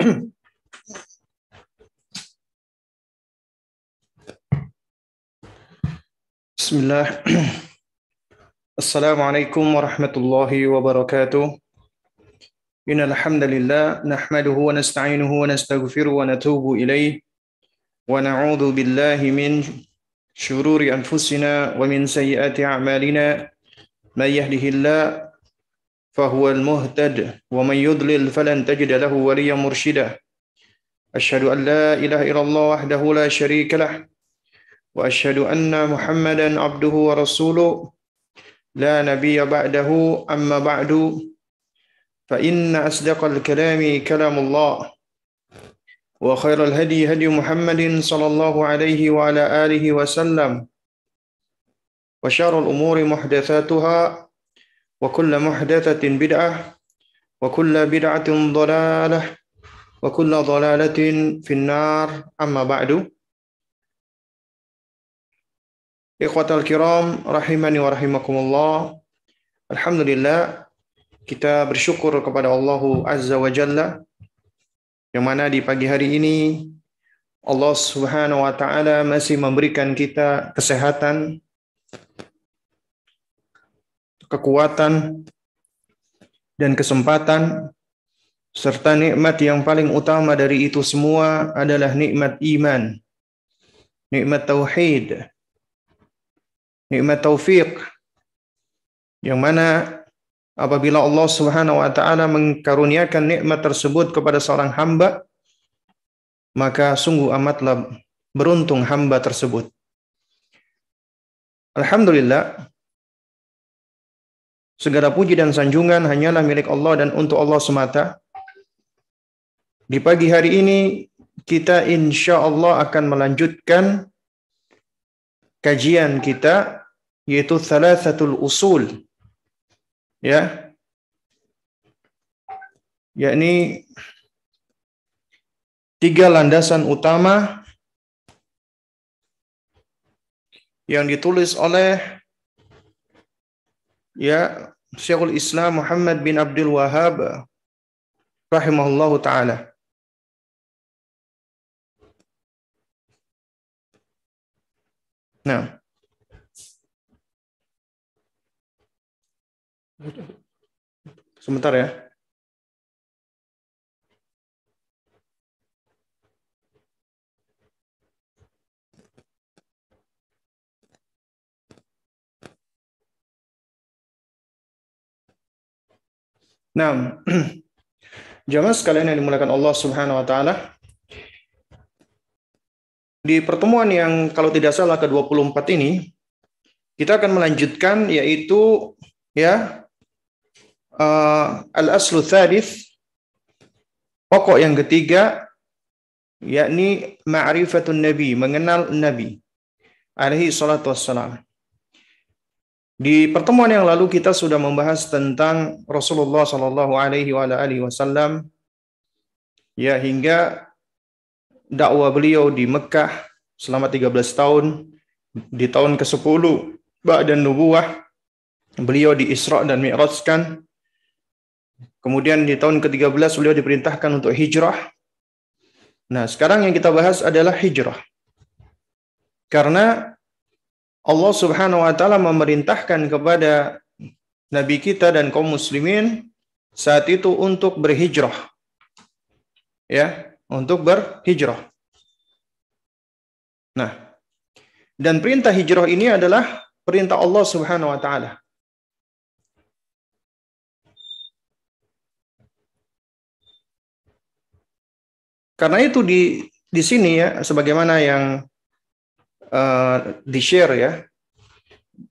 Bismillah. Assalamualaikum warahmatullahi wabarakatuh. Innal hamdalillah nahmaduhu wa nasta'inuhu wa nastaghfiruhu wa natubu ilaih wa na'udzu billahi min syururi anfusina wa min sayyiati a'malina may yahdihillah fahuwal muhtad wa may yudlil falan tajida lahu waliyyan mursyida. Asyhadu an la ilaha illallah wahdahu la syarika lah wa asyhadu anna Muhammadan abduhu wa rasuluh la nabiyya ba'dahu amma ba'du fa inna asdaqal kalami kalamullah wa khairal hadi hadi Muhammadin sallallahu alaihi wa ala alihi wa sallam wa syarrul umuri muhdatsatuha wa kullu muhdatsatin bid'ah wa kullu bid'atin dhalalah wa kullu dhalalatin finnar amma ba'du. Ikhwatal kiram rahimani wa rahimakumullah. Alhamdulillah, kita bersyukur kepada Allah Azza wa Jalla yang mana di pagi hari ini Allah Subhanahu wa taala masih memberikan kita kesehatan, kekuatan dan kesempatan, serta nikmat yang paling utama dari itu semua adalah nikmat iman, nikmat tauhid, nikmat taufik, yang mana apabila Allah Subhanahu wa taala mengkaruniakan nikmat tersebut kepada seorang hamba, maka sungguh amatlah beruntung hamba tersebut. Alhamdulillah, segala puji dan sanjungan hanyalah milik Allah dan untuk Allah semata. Di pagi hari ini kita insya Allah akan melanjutkan kajian kita, yaitu thalathatul usul, ya, yakni 3 landasan utama yang ditulis oleh Syekhul Islam Muhammad bin Abdul Wahhab rahimahullahu taala. Nah, sebentar ya. Nah, jamaah sekalian yang dimuliakan Allah Subhanahu wa taala, di pertemuan yang kalau tidak salah ke-24 ini kita akan melanjutkan, yaitu al-aslu tsalits, pokok yang ketiga, yakni ma'rifatun nabi, mengenal nabi alaihi salatu wassalam. Di pertemuan yang lalu kita sudah membahas tentang Rasulullah sallallahu alaihi wasallam, ya, hingga dakwah beliau di Mekah selama 13 tahun. Di tahun ke-10 ba'da nubuwah beliau di Isra dan Mi'rajkan. Kemudian di tahun ke-13 beliau diperintahkan untuk hijrah. Nah, sekarang yang kita bahas adalah hijrah. Karena Allah Subhanahu wa taala memerintahkan kepada nabi kita dan kaum muslimin saat itu untuk berhijrah. Ya, untuk berhijrah. Nah, dan perintah hijrah ini adalah perintah Allah Subhanahu wa taala. Karena itu di sini, ya, sebagaimana yang di-share, ya,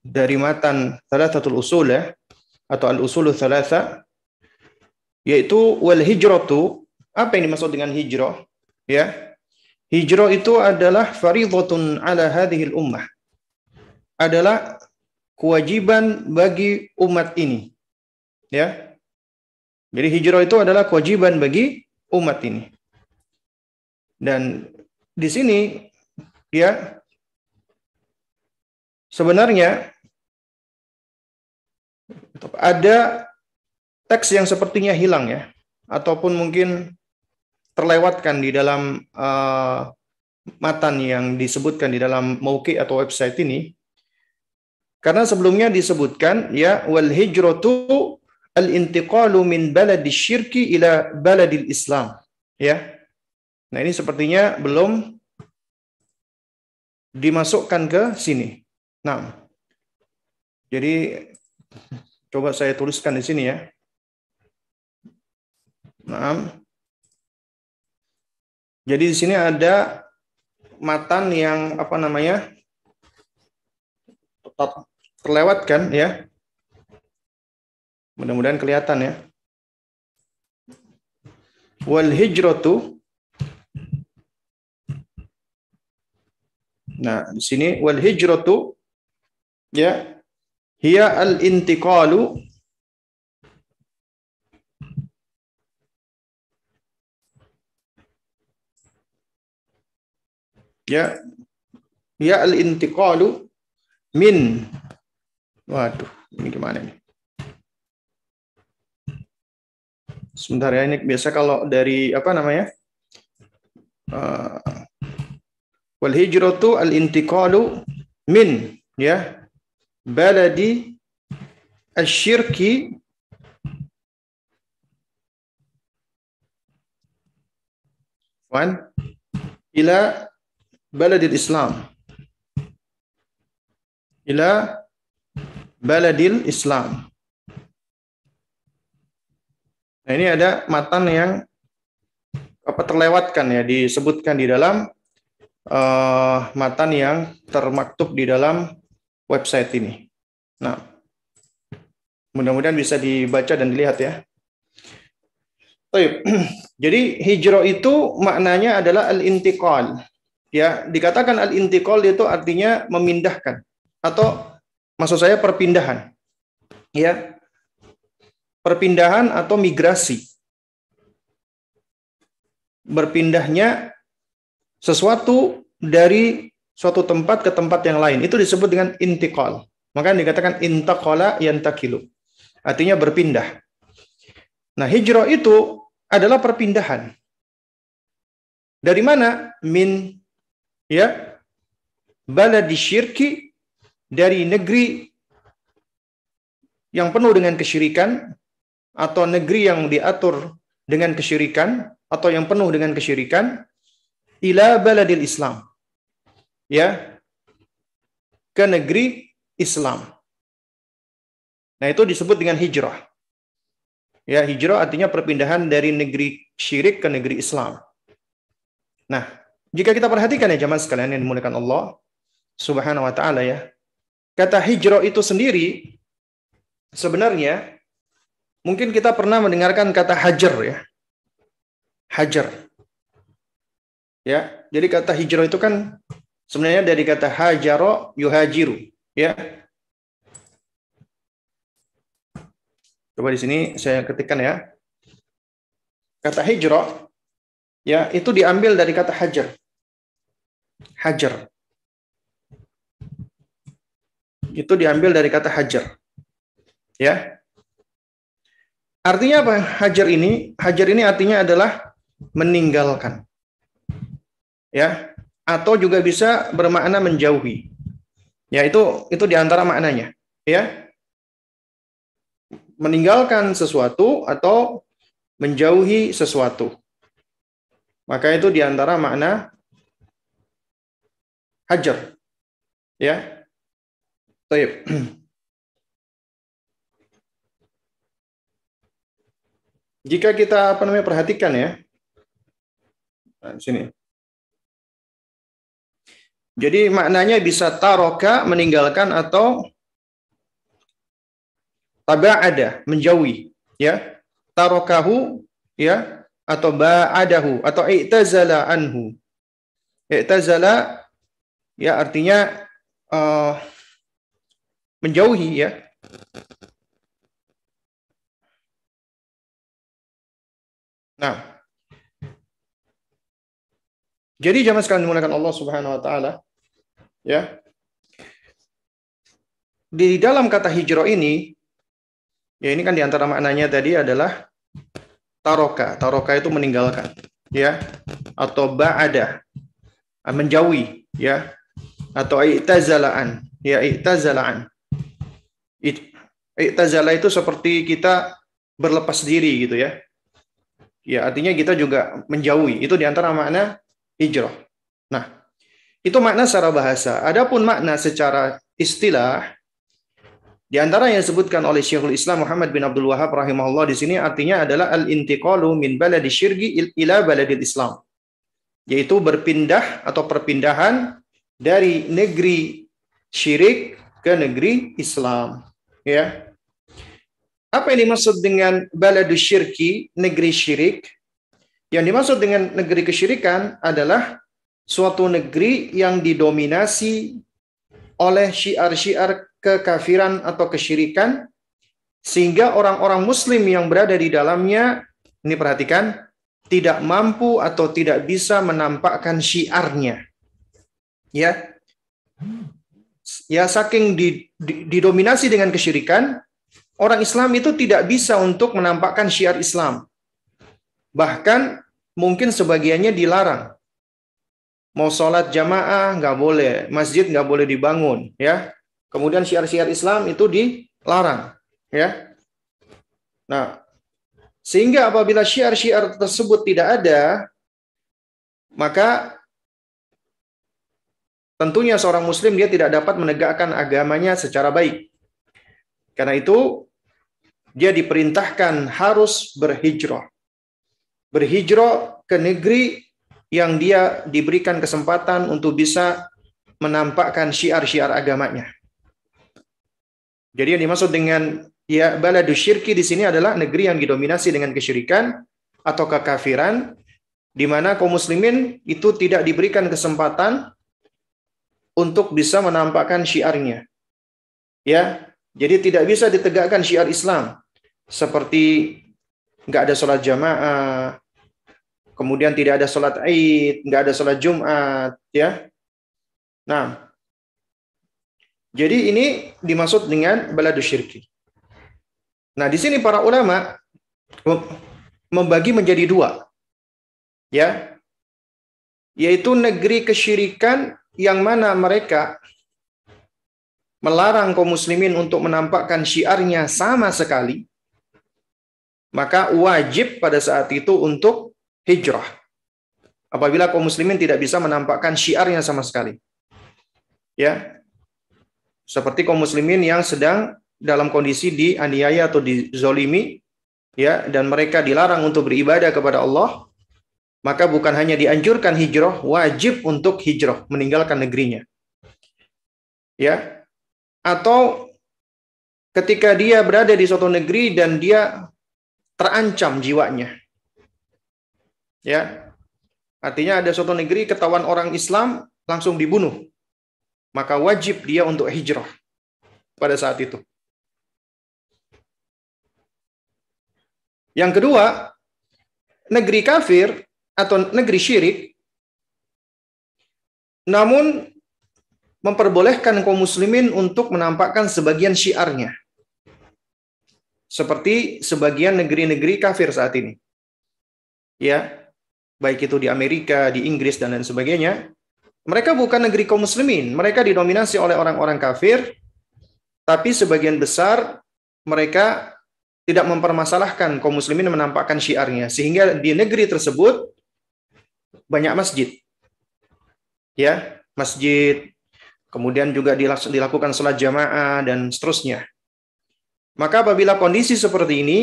dari matan Thalathatul Usul, ya, atau al-usulu thalatha, yaitu wal hijratu. Apa yang dimaksud dengan hijrah? Ya, hijrah itu adalah fardhatun ala hadhil ummah, adalah kewajiban bagi umat ini. Ya, jadi hijrah itu adalah kewajiban bagi umat ini. Dan di sini, ya, sebenarnya ada teks yang sepertinya hilang, ya, ataupun mungkin terlewatkan di dalam matan yang disebutkan di dalam mauqi atau website ini, karena sebelumnya disebutkan ya wal hijratu al intiqalu min baladis syirki ila baladil Islam, ya. Nah, ini sepertinya belum dimasukkan ke sini. Nah, jadi coba saya tuliskan di sini ya. Nah, jadi di sini ada matan yang apa namanya terlewatkan ya. Mudah-mudahan kelihatan ya. Wal hijratu. Nah, di sini wal hijratu ya hiya al intiqalu ya hiya al intiqalu min, waduh, ini gimana ini? Sebentar ya, ini biasa kalau dari apa namanya? Wal hijratu al intiqalu min ya baladi asyirki ila baladil Islam, ila baladil Islam. Nah, ini ada matan yang apa terlewatkan ya, disebutkan di dalam matan yang termaktub di dalam website ini. Nah, mudah-mudahan bisa dibaca dan dilihat ya. Jadi hijrah itu maknanya adalah al-intiqal. Ya, dikatakan al-intiqal itu artinya memindahkan atau maksud saya perpindahan. Ya. Perpindahan atau migrasi. Berpindahnya sesuatu dari suatu tempat ke tempat yang lain. Itu disebut dengan intiqal. Maka dikatakan intaqala yantakilu. Artinya berpindah. Nah, hijrah itu adalah perpindahan. Dari mana? Min ya baladi syirki, dari negeri yang penuh dengan kesyirikan atau negeri yang diatur dengan kesyirikan atau yang penuh dengan kesyirikan ila baladil Islam. Ya. Ke negeri Islam. Nah, itu disebut dengan hijrah. Ya, hijrah artinya perpindahan dari negeri syirik ke negeri Islam. Nah, jika kita perhatikan ya jamaah sekalian yang dimuliakan Allah Subhanahu wa taala ya. Kata hijrah itu sendiri sebenarnya mungkin kita pernah mendengarkan kata hajar ya. Hajar. Ya, jadi kata hijrah itu kan sebenarnya dari kata hajaro yuhajiru, ya. Coba di sini saya ketikkan ya. Kata hijrah ya, itu diambil dari kata hajar. Hajar. Itu diambil dari kata hajar. Ya. Artinya apa? Hajar ini artinya adalah meninggalkan. Ya, atau juga bisa bermakna menjauhi. Ya, itu di antara maknanya, ya. Meninggalkan sesuatu atau menjauhi sesuatu. Maka itu di antara makna hajar. Ya. Baik. Jika kita perhatikan ya. Nah, sini. Jadi maknanya bisa taroka, meninggalkan, atau taba'ada, menjauhi, ya. Tarokahu, ya, atau ba'adahu, atau i'tazala anhu. I'tazala, ya, artinya menjauhi, ya. Nah, jadi jamaah sekalian dimuliakan Allah Subhanahu wa taala, ya. Di dalam kata hijrah ini, ya ini kan diantara maknanya tadi adalah taroka. Taroka itu meninggalkan. ya, atau ba'ada, menjauhi, ya, atau i'tazalaan, ya, i'tazalaan. I'tazala itu seperti kita berlepas diri gitu ya. Ya, artinya kita juga menjauhi. Itu diantara makna hijrah. Nah, itu makna secara bahasa. Adapun makna secara istilah, di antara yang disebutkan oleh Syekhul Islam Muhammad bin Abdul Wahhab rahimahullah di sini artinya adalah al-intiqalu min baladi syirki ila baladil Islam. Yaitu berpindah atau perpindahan dari negeri syirik ke negeri Islam. Ya. Apa yang dimaksud dengan baladu syirki, negeri syirik? Yang dimaksud dengan negeri kesyirikan adalah suatu negeri yang didominasi oleh syiar-syiar kekafiran atau kesyirikan, sehingga orang-orang muslim yang berada di dalamnya, ini perhatikan, tidak mampu atau tidak bisa menampakkan syiarnya. Ya, saking didominasi dengan kesyirikan, orang Islam itu tidak bisa untuk menampakkan syiar Islam. Bahkan mungkin sebagiannya dilarang. Mau sholat jamaah nggak boleh, masjid nggak boleh dibangun, ya. Kemudian syiar-syiar Islam itu dilarang, ya. Nah, sehingga apabila syiar-syiar tersebut tidak ada, maka tentunya seorang muslim dia tidak dapat menegakkan agamanya secara baik. Karena itu dia diperintahkan harus berhijrah. Berhijrah ke negeri yang dia diberikan kesempatan untuk bisa menampakkan syiar-syiar agamanya. Jadi yang dimaksud dengan ya baladu syirki di sini adalah negeri yang didominasi dengan kesyirikan atau kekafiran, di mana kaum muslimin itu tidak diberikan kesempatan untuk bisa menampakkan syiarnya. Ya, jadi tidak bisa ditegakkan syiar Islam seperti nggak ada sholat jamaah, kemudian tidak ada sholat Id, nggak ada sholat Jumat, ya. Nah, jadi ini dimaksud dengan baladu syirki. Nah, di sini para ulama membagi menjadi dua, ya, yaitu negeri kesyirikan yang mana mereka melarang kaum muslimin untuk menampakkan syiarnya sama sekali, maka wajib pada saat itu untuk hijrah. Apabila kaum muslimin tidak bisa menampakkan syiarnya sama sekali. Ya. Seperti kaum muslimin yang sedang dalam kondisi dianiaya atau dizolimi, ya, dan mereka dilarang untuk beribadah kepada Allah, maka bukan hanya dianjurkan hijrah, wajib untuk hijrah, meninggalkan negerinya. Ya. Atau ketika dia berada di suatu negeri dan dia terancam jiwanya. Ya. Artinya ada suatu negeri ketahuan orang Islam langsung dibunuh. Maka wajib dia untuk hijrah pada saat itu. Yang kedua, negeri kafir atau negeri syirik, namun memperbolehkan kaum muslimin untuk menampakkan sebagian syiarnya. Seperti sebagian negeri-negeri kafir saat ini. Ya, baik itu di Amerika, di Inggris, dan lain sebagainya. Mereka bukan negeri kaum muslimin, mereka didominasi oleh orang-orang kafir, tapi sebagian besar mereka tidak mempermasalahkan kaum muslimin menampakkan syiarnya, sehingga di negeri tersebut banyak masjid. Ya, masjid, kemudian juga dilakukan sholat jamaah dan seterusnya. Maka apabila kondisi seperti ini,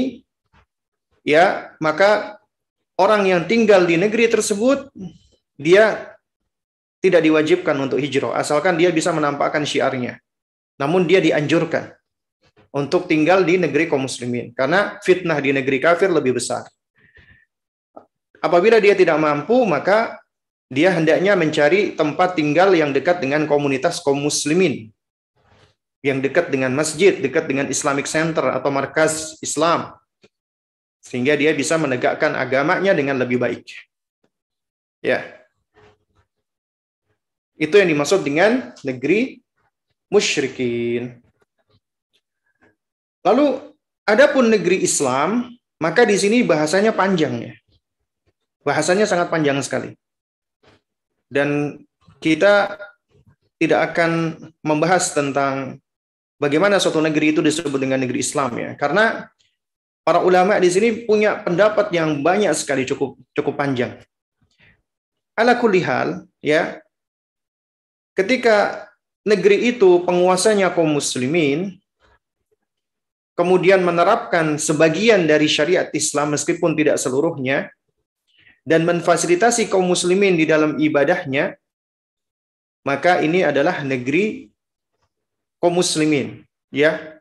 ya, maka orang yang tinggal di negeri tersebut dia tidak diwajibkan untuk hijrah, asalkan dia bisa menampakkan syiarnya. Namun dia dianjurkan untuk tinggal di negeri kaum muslimin, karena fitnah di negeri kafir lebih besar. Apabila dia tidak mampu, maka dia hendaknya mencari tempat tinggal yang dekat dengan komunitas kaum muslimin, yang dekat dengan masjid, dekat dengan Islamic Center atau markas Islam, sehingga dia bisa menegakkan agamanya dengan lebih baik. Ya. Itu yang dimaksud dengan negeri musyrikin. Lalu, adapun negeri Islam, maka di sini bahasanya panjang ya. Bahasanya sangat panjang sekali. Dan kita tidak akan membahas tentang bagaimana suatu negeri itu disebut dengan negeri Islam ya. Karena para ulama di sini punya pendapat yang banyak sekali, cukup panjang. Ala kulli hal, ya, ketika negeri itu penguasanya kaum muslimin, kemudian menerapkan sebagian dari syariat Islam meskipun tidak seluruhnya, dan memfasilitasi kaum muslimin di dalam ibadahnya, maka ini adalah negeri kaum muslimin, ya.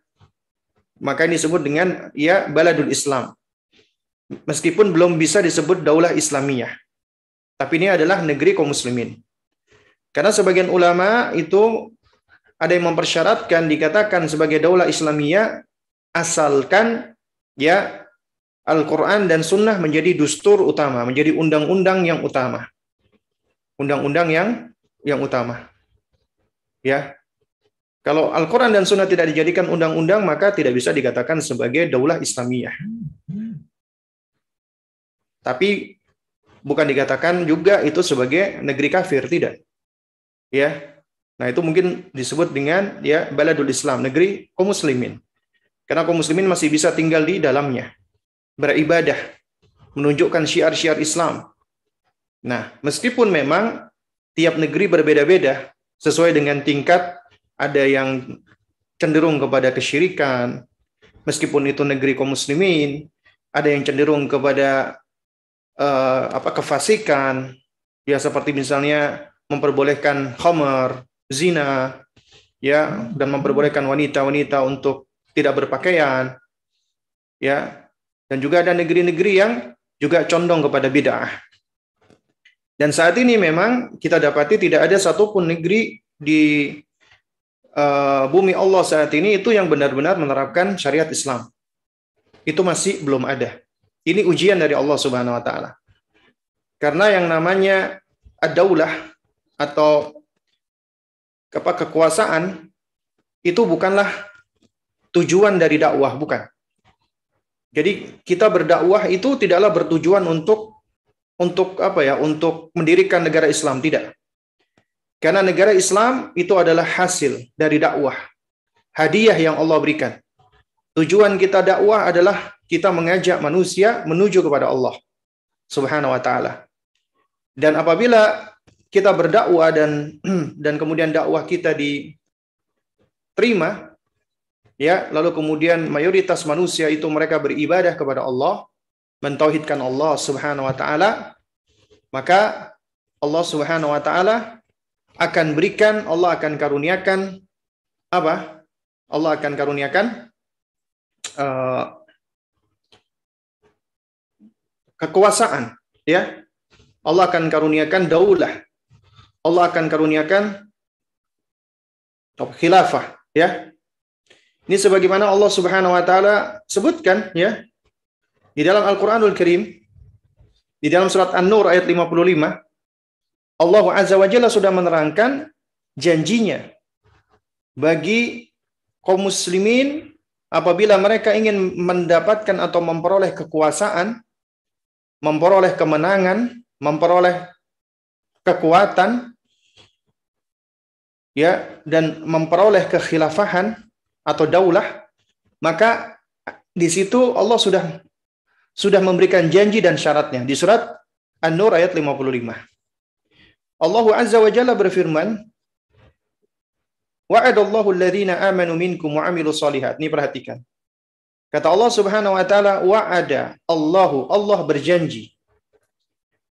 Maka ini disebut dengan ya baladul Islam. Meskipun belum bisa disebut daulah Islamiyah. Tapi ini adalah negeri kaum muslimin. Karena sebagian ulama itu ada yang mempersyaratkan dikatakan sebagai daulah Islamiyah asalkan ya Al-Quran dan Sunnah menjadi dustur utama, menjadi undang-undang yang utama. Undang-undang yang utama. Ya. Kalau Al-Quran dan Sunnah tidak dijadikan undang-undang, maka tidak bisa dikatakan sebagai daulah Islamiyah. Tapi bukan dikatakan juga itu sebagai negeri kafir, tidak. Ya. Nah, itu mungkin disebut dengan ya baladul Islam, negeri kaum muslimin. Karena kaum muslimin masih bisa tinggal di dalamnya, beribadah, menunjukkan syiar-syiar Islam. Nah, meskipun memang tiap negeri berbeda-beda sesuai dengan tingkat, ada yang cenderung kepada kesyirikan, meskipun itu negeri kaum muslimin, ada yang cenderung kepada kefasikan, ya seperti misalnya memperbolehkan khamar, zina, ya, dan memperbolehkan wanita-wanita untuk tidak berpakaian, ya, dan juga ada negeri-negeri yang juga condong kepada bid'ah. Dan saat ini memang kita dapati tidak ada satupun negeri di bumi Allah saat ini itu yang benar-benar menerapkan syariat Islam. Itu masih belum ada. Ini ujian dari Allah Subhanahu wa taala. Karena yang namanya ad-daulah atau kekuasaan itu bukanlah tujuan dari dakwah, bukan. Jadi kita berdakwah itu tidaklah bertujuan untuk untuk mendirikan negara Islam, tidak. Karena negara Islam itu adalah hasil dari dakwah, hadiah yang Allah berikan. Tujuan kita dakwah adalah kita mengajak manusia menuju kepada Allah Subhanahu wa taala. Dan apabila kita berdakwah dan kemudian dakwah kita diterima, ya, lalu kemudian mayoritas manusia itu mereka beribadah kepada Allah, mentauhidkan Allah Subhanahu wa taala, maka Allah Subhanahu wa taala akan berikan, Allah akan karuniakan apa? Allah akan karuniakan kekuasaan, ya. Allah akan karuniakan daulah. Allah akan karuniakan khilafah, ya. Ini sebagaimana Allah Subhanahu wa taala sebutkan, ya, di dalam Al-Qur'anul Karim, di dalam surat An-Nur ayat 55, Allah Azza wa Jalla sudah menerangkan janjinya bagi kaum muslimin apabila mereka ingin mendapatkan atau memperoleh kekuasaan, memperoleh kemenangan, memperoleh kekuatan, ya, dan memperoleh kekhilafahan atau daulah, maka di situ Allah sudah memberikan janji dan syaratnya di surat An-Nur ayat 55. Allah Azza wa Jalla berfirman, wa'adallahu alladhina amanu minkum wa 'amilus shalihat. Ini perhatikan. Kata Allah Subhanahu wa taala, wa'ada Allah berjanji.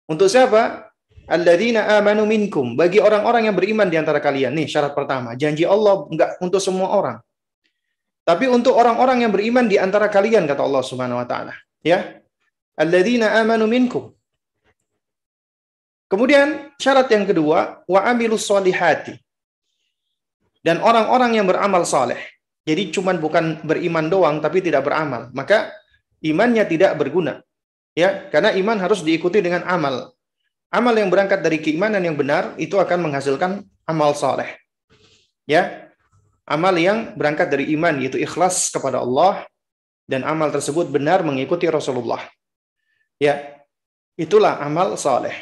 Untuk siapa? Alladzina amanu minkum, bagi orang-orang yang beriman di antara kalian. Nih syarat pertama, janji Allah enggak untuk semua orang. Tapi untuk orang-orang yang beriman di antara kalian, kata Allah Subhanahu wa taala, ya. Alladzina amanu minkum. Kemudian syarat yang kedua, wa amilus solihati. Dan orang-orang yang beramal saleh. Jadi cuman bukan beriman doang tapi tidak beramal, maka imannya tidak berguna. Ya, karena iman harus diikuti dengan amal. Amal yang berangkat dari keimanan yang benar itu akan menghasilkan amal saleh. Ya. Amal yang berangkat dari iman yaitu ikhlas kepada Allah dan amal tersebut benar mengikuti Rasulullah. Ya. Itulah amal saleh.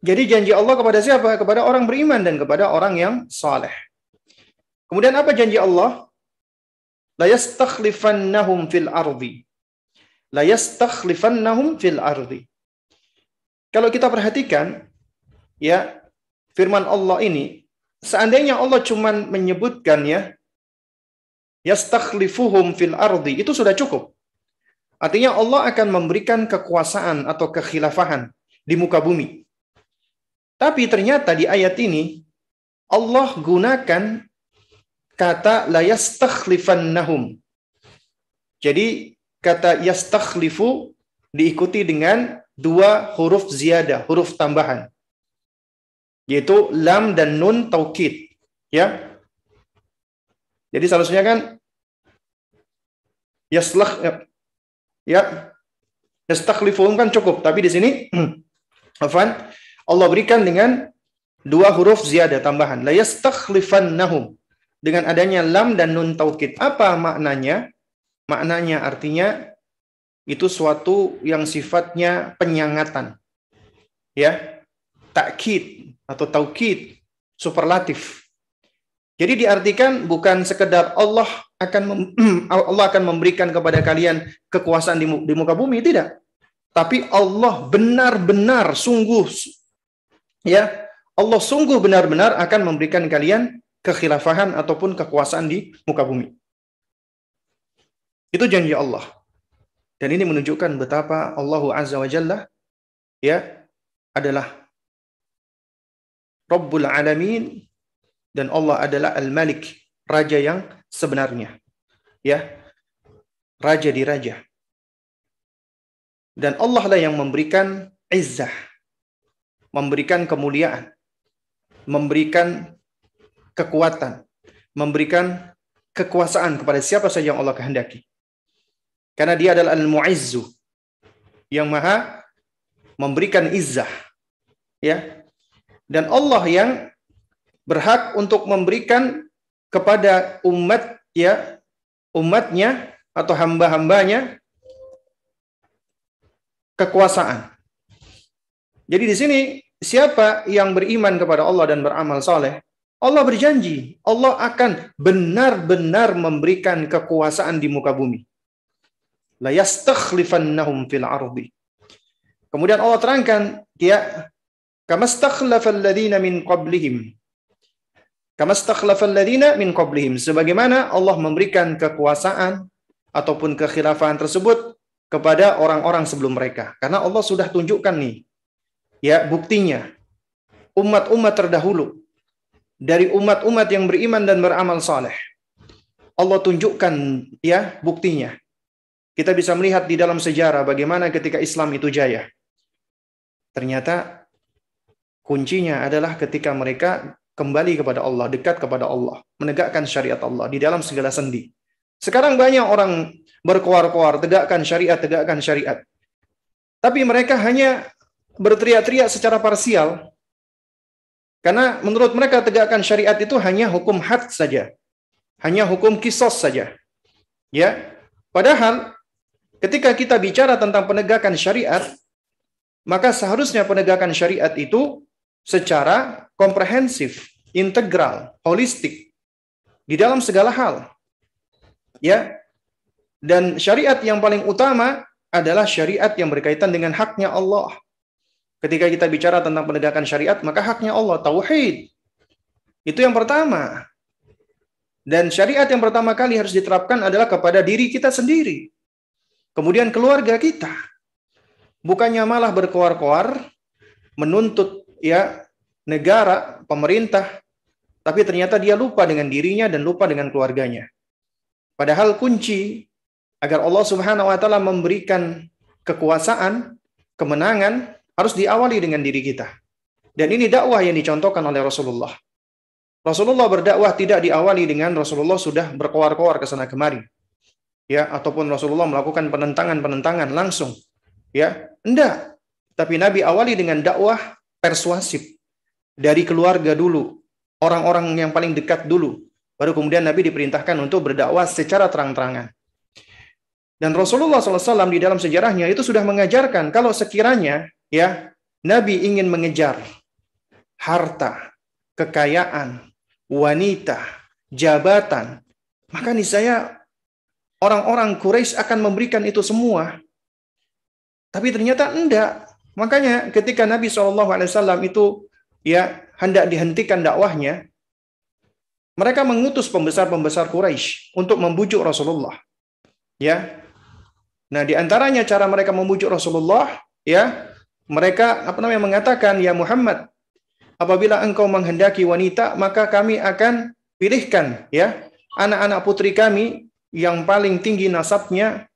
Jadi janji Allah kepada siapa? Kepada orang beriman dan kepada orang yang saleh. Kemudian apa janji Allah? La yastakhlifannahum fil ardi. La yastakhlifannahum fil ardi. Kalau kita perhatikan, ya, firman Allah ini, seandainya Allah cuman menyebutkan ya, yastakhlifuhum fil ardi, itu sudah cukup. Artinya Allah akan memberikan kekuasaan atau kekhilafahan di muka bumi. Tapi ternyata di ayat ini, Allah gunakan kata la yastakhlifannahum. Jadi kata yastakhlifu diikuti dengan dua huruf ziyadah, huruf tambahan. Yaitu lam dan nun taukid, ya. Jadi seharusnya kan yastakhlifuhum kan cukup, tapi di sini Allah berikan dengan dua huruf ziyadah tambahan, la yastakhlifannahum, dengan adanya lam dan nun taukid. Apa maknanya? Maknanya artinya itu suatu yang sifatnya penyangatan. Ya. Takkid atau taukid, superlatif. Jadi diartikan bukan sekedar Allah akan memberikan kepada kalian kekuasaan di muka bumi, tidak. Tapi Allah benar-benar sungguh, ya, Allah sungguh benar-benar akan memberikan kalian kekhilafahan ataupun kekuasaan di muka bumi. Itu janji Allah. Dan ini menunjukkan betapa Allah Azza wa Jalla, ya, adalah Rabbul Alamin, dan Allah adalah Al-Malik, raja yang sebenarnya. Ya, raja di raja. Dan Allah lah yang memberikan izzah, memberikan kemuliaan, memberikan kekuatan, memberikan kekuasaan kepada siapa saja yang Allah kehendaki. Karena dia adalah Al-Mu'izzu, yang maha memberikan izzah. Ya. Dan Allah yang berhak untuk memberikan kepada umatnya atau hamba-hambanya kekuasaan. Jadi di sini siapa yang beriman kepada Allah dan beramal saleh, Allah berjanji Allah akan benar-benar memberikan kekuasaan di muka bumi. La yastakhlifannahum fil ardi. Kemudian Allah terangkan, dia kamastakhlafal ladzina min qablihim. Kamastakhlafal ladzina min qablihim, sebagaimana Allah memberikan kekuasaan ataupun kekhilafahan tersebut kepada orang-orang sebelum mereka. Karena Allah sudah tunjukkan nih, ya, buktinya. Umat-umat terdahulu dari umat-umat yang beriman dan beramal saleh, Allah tunjukkan, ya, buktinya. Kita bisa melihat di dalam sejarah bagaimana ketika Islam itu jaya. Ternyata kuncinya adalah ketika mereka kembali kepada Allah, dekat kepada Allah, menegakkan syariat Allah di dalam segala sendi. Sekarang banyak orang berkoar-koar, tegakkan syariat, tegakkan syariat. Tapi mereka hanya berteriak-teriak secara parsial. Karena menurut mereka tegakkan syariat itu hanya hukum had saja. Hanya hukum kisos saja. Ya. Padahal ketika kita bicara tentang penegakan syariat, maka seharusnya penegakan syariat itu secara komprehensif, integral, holistik, di dalam segala hal. Ya. Dan syariat yang paling utama adalah syariat yang berkaitan dengan haknya Allah. Ketika kita bicara tentang penegakan syariat, maka haknya Allah, tauhid. Itu yang pertama. Dan syariat yang pertama kali harus diterapkan adalah kepada diri kita sendiri. Kemudian keluarga kita. Bukannya malah berkoar-koar, menuntut, ya, negara, pemerintah, tapi ternyata dia lupa dengan dirinya dan lupa dengan keluarganya. Padahal kunci agar Allah Subhanahu wa taala memberikan kekuasaan, kemenangan, harus diawali dengan diri kita. Dan ini dakwah yang dicontohkan oleh Rasulullah. Rasulullah berdakwah tidak diawali dengan Rasulullah sudah berkoar-koar ke sana kemari. Ya, ataupun Rasulullah melakukan penentangan-penentangan langsung. Ya, enggak. Tapi Nabi awali dengan dakwah persuasif dari keluarga dulu, orang-orang yang paling dekat dulu. Baru kemudian Nabi diperintahkan untuk berdakwah secara terang-terangan. Dan Rasulullah SAW di dalam sejarahnya itu sudah mengajarkan kalau sekiranya ya Nabi ingin mengejar harta, kekayaan, wanita, jabatan, maka niscaya orang-orang Quraisy akan memberikan itu semua. Tapi ternyata enggak. Makanya ketika Nabi SAW itu ya hendak dihentikan dakwahnya, mereka mengutus pembesar-pembesar Quraisy untuk membujuk Rasulullah. Ya. Nah, di antaranya cara mereka membujuk Rasulullah, ya, mereka mengatakan, "Ya Muhammad, apabila engkau menghendaki wanita, maka kami akan pilihkan ya anak-anak putri kami yang paling tinggi nasabnya,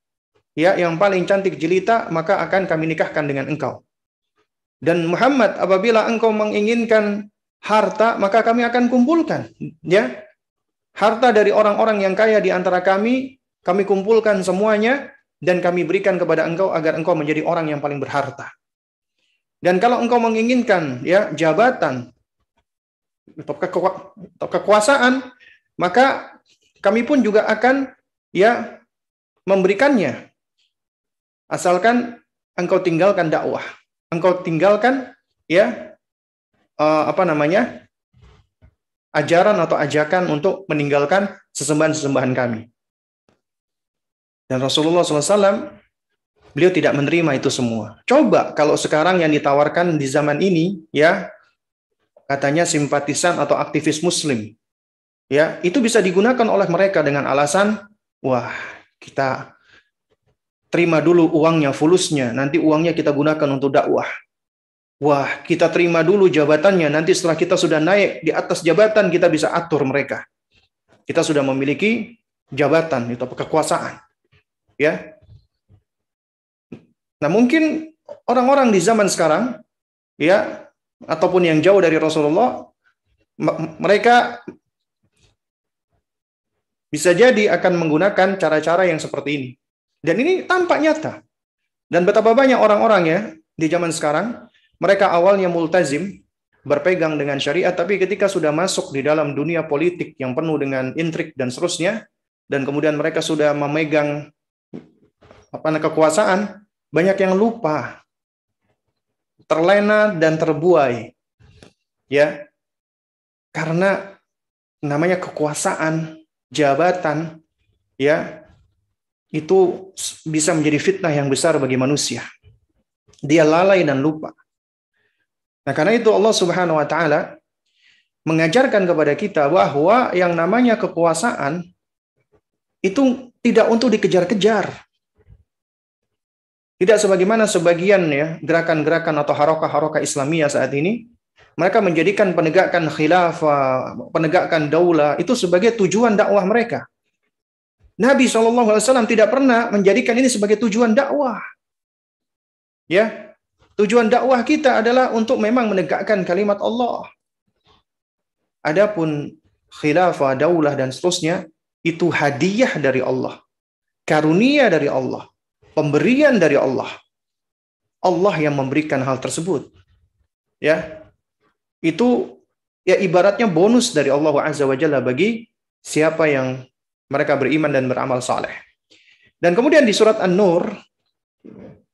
ya, yang paling cantik jelita, maka akan kami nikahkan dengan engkau. Dan Muhammad, apabila engkau menginginkan harta, maka kami akan kumpulkan, ya, harta dari orang-orang yang kaya di antara kami kumpulkan semuanya dan kami berikan kepada engkau agar engkau menjadi orang yang paling berharta. Dan kalau engkau menginginkan ya jabatan atau kekuasaan, maka kami pun juga akan ya memberikannya. Asalkan engkau tinggalkan dakwah, engkau tinggalkan ya ajaran atau ajakan untuk meninggalkan sesembahan-sesembahan kami. Dan Rasulullah SAW, beliau tidak menerima itu semua. Coba kalau sekarang yang ditawarkan di zaman ini, ya, katanya simpatisan atau aktivis Muslim, ya, itu bisa digunakan oleh mereka dengan alasan, wah, kita terima dulu uangnya, fulusnya, nanti uangnya kita gunakan untuk dakwah. Wah, kita terima dulu jabatannya, nanti setelah kita sudah naik di atas jabatan, kita bisa atur mereka. Kita sudah memiliki jabatan, itu kekuasaan. Ya. Nah, mungkin orang-orang di zaman sekarang, ya, ataupun yang jauh dari Rasulullah, mereka bisa jadi akan menggunakan cara-cara yang seperti ini. Dan ini tampak nyata. Dan betapa banyak orang-orang ya di zaman sekarang, mereka awalnya multazim, berpegang dengan syariat, tapi ketika sudah masuk di dalam dunia politik yang penuh dengan intrik dan seterusnya, dan kemudian mereka sudah memegang kekuasaan, banyak yang lupa, terlena dan terbuai, ya, karena namanya kekuasaan, jabatan, ya, itu bisa menjadi fitnah yang besar bagi manusia. Dia lalai dan lupa. Nah, karena itu Allah Subhanahu wa taala mengajarkan kepada kita bahwa yang namanya kekuasaan itu tidak untuk dikejar-kejar. Tidak sebagaimana sebagian ya gerakan-gerakan atau harokah-harokah Islamiyah saat ini, mereka menjadikan penegakan khilafah, penegakan daulah itu sebagai tujuan dakwah mereka. Nabi SAW tidak pernah menjadikan ini sebagai tujuan dakwah. Ya, tujuan dakwah kita adalah untuk memang menegakkan kalimat Allah. Adapun khilafah, daulah dan seterusnya itu hadiah dari Allah, karunia dari Allah, pemberian dari Allah. Allah yang memberikan hal tersebut. Ya. Itu ya ibaratnya bonus dari Allah Azza wa Jalla bagi siapa yang mereka beriman dan beramal saleh. Dan kemudian di surat An-Nur,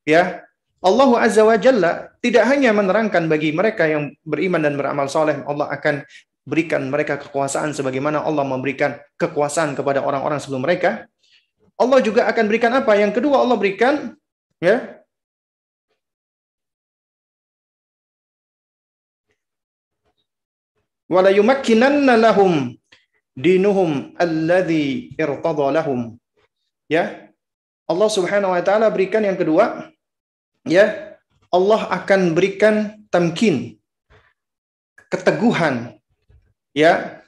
ya, Allah Azza wa Jalla tidak hanya menerangkan bagi mereka yang beriman dan beramal saleh, Allah akan berikan mereka kekuasaan sebagaimana Allah memberikan kekuasaan kepada orang-orang sebelum mereka. Allah juga akan berikan apa? Yang kedua Allah berikan, ya, wala yumakkinanna lahum dinuhum alladzi irtada lahum. Ya. Allah Subhanahu wa taala berikan yang kedua, ya, Allah akan berikan tamkin, keteguhan, ya.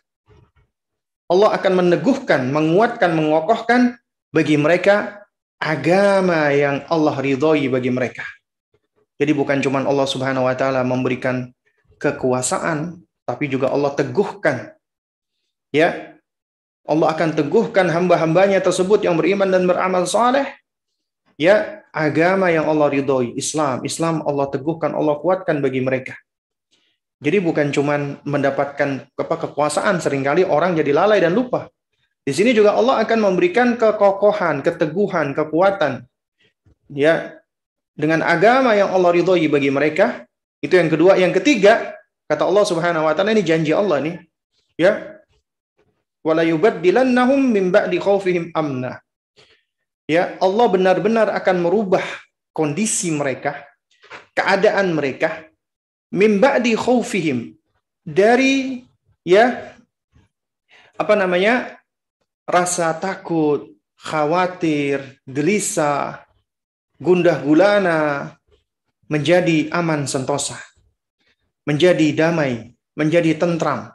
Allah akan meneguhkan, menguatkan, mengokohkan bagi mereka agama yang Allah ridhoi bagi mereka. Jadi bukan cuma Allah Subhanahu wa taala memberikan kekuasaan, tapi juga Allah teguhkan. Ya. Allah akan teguhkan hamba-hambanya tersebut yang beriman dan beramal saleh, ya, agama yang Allah ridhoi, Islam. Islam Allah teguhkan, Allah kuatkan bagi mereka. Jadi bukan cuma mendapatkan kekuasaan, seringkali orang jadi lalai dan lupa. Di sini juga Allah akan memberikan kekokohan, keteguhan, kekuatan, ya, dengan agama yang Allah ridhoi bagi mereka. Itu yang kedua. Yang ketiga, kata Allah Subhanahu wa taala, ini janji Allah nih, ya, wala yubaddilannahum min ba'di khaufihim amna. Ya, Allah benar-benar akan merubah kondisi mereka, keadaan mereka, min ba'di khaufihim, dari, ya, apa namanya, rasa takut, khawatir, gelisah, gundah gulana, menjadi aman sentosa, menjadi damai, menjadi tentram.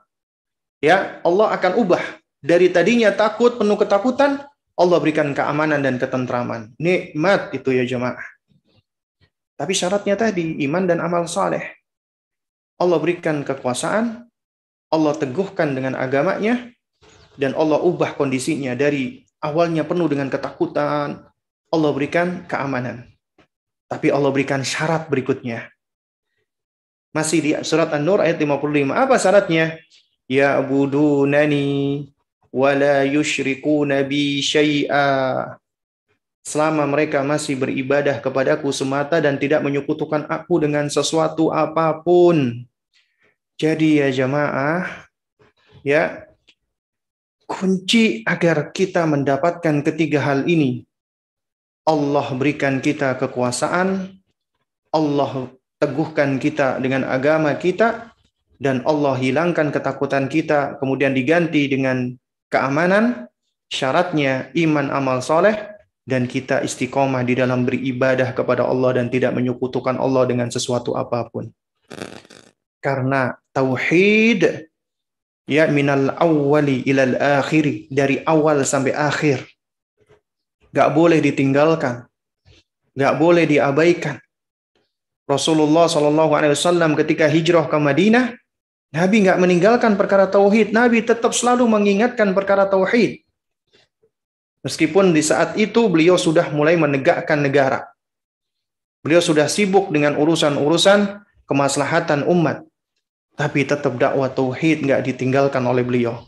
Ya, Allah akan ubah dari tadinya takut, penuh ketakutan, Allah berikan keamanan dan ketentraman. Nikmat itu ya jemaah. Tapi syaratnya tadi iman dan amal saleh. Allah berikan kekuasaan, Allah teguhkan dengan agamanya, dan Allah ubah kondisinya dari awalnya penuh dengan ketakutan, Allah berikan keamanan. Tapi Allah berikan syarat berikutnya. Masih di surat An-Nur ayat 55. Apa syaratnya? Ya abudunani wala yusyrikuna bi syai'a. Selama mereka masih beribadah kepadaku semata dan tidak menyekutukan aku dengan sesuatu apapun. Jadi ya jamaah, ya, kunci agar kita mendapatkan ketiga hal ini, Allah berikan kita kekuasaan, Allah teguhkan kita dengan agama kita, dan Allah hilangkan ketakutan kita, kemudian diganti dengan keamanan. Syaratnya iman amal soleh, dan kita istiqomah di dalam beribadah kepada Allah dan tidak menyekutukan Allah dengan sesuatu apapun. Karena tauhid, ya, minal awwali ilal akhiri, dari awal sampai akhir, gak boleh ditinggalkan, gak boleh diabaikan. Rasulullah SAW ketika hijrah ke Madinah, Nabi gak meninggalkan perkara tauhid. Nabi tetap selalu mengingatkan perkara tauhid. Meskipun di saat itu beliau sudah mulai menegakkan negara. Beliau sudah sibuk dengan urusan-urusan kemaslahatan umat. Tapi tetap dakwah tauhid gak ditinggalkan oleh beliau.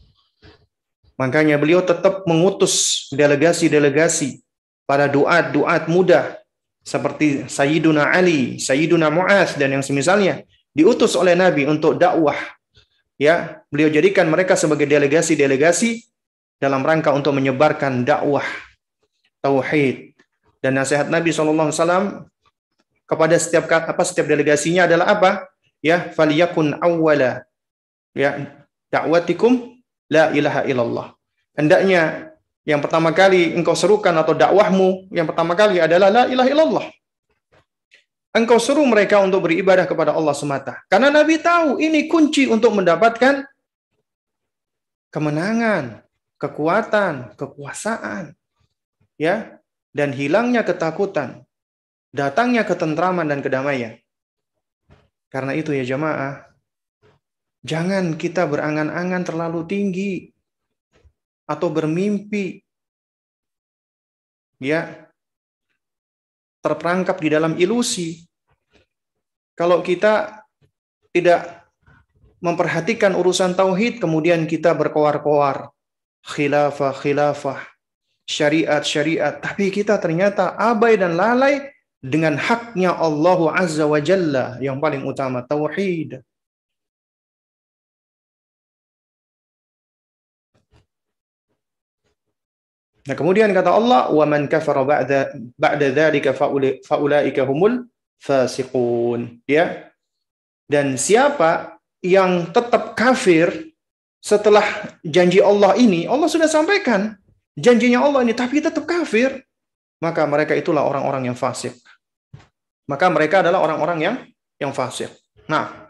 Makanya beliau tetap mengutus delegasi-delegasi, para duat muda, seperti Sayyiduna Ali, Sayyiduna Mu'adz, dan yang semisalnya, diutus oleh Nabi untuk dakwah. Ya, beliau jadikan mereka sebagai delegasi-delegasi dalam rangka untuk menyebarkan dakwah tauhid. Dan nasihat Nabi SAW kepada setiap delegasinya adalah apa? Ya, faliyakun awwala, ya, dakwatikum la ilaha illallah. Hendaknya yang pertama kali engkau serukan atau dakwahmu yang pertama kali adalah la ilaha illallah. Engkau seru mereka untuk beribadah kepada Allah semata. Karena Nabi tahu ini kunci untuk mendapatkan kemenangan, kekuatan, kekuasaan, ya, dan hilangnya ketakutan, datangnya ketentraman dan kedamaian. Karena itu ya jamaah, jangan kita berangan-angan terlalu tinggi atau bermimpi, ya, terperangkap di dalam ilusi. Kalau kita tidak memperhatikan urusan tauhid, kemudian kita berkoar-koar, khilafah, syariat, tapi kita ternyata abai dan lalai dengan haknya Allah Azza wa Jalla yang paling utama, tauhid. Nah, kemudian kata Allah, "Wa man kafara ba'da dzalika faulaika humul fasiqun." Ya. Dan siapa yang tetap kafir setelah janji Allah ini, Allah sudah sampaikan janjinya Allah ini, tapi tetap kafir, maka mereka itulah orang-orang yang fasik. Maka mereka adalah orang-orang yang fasik. Nah,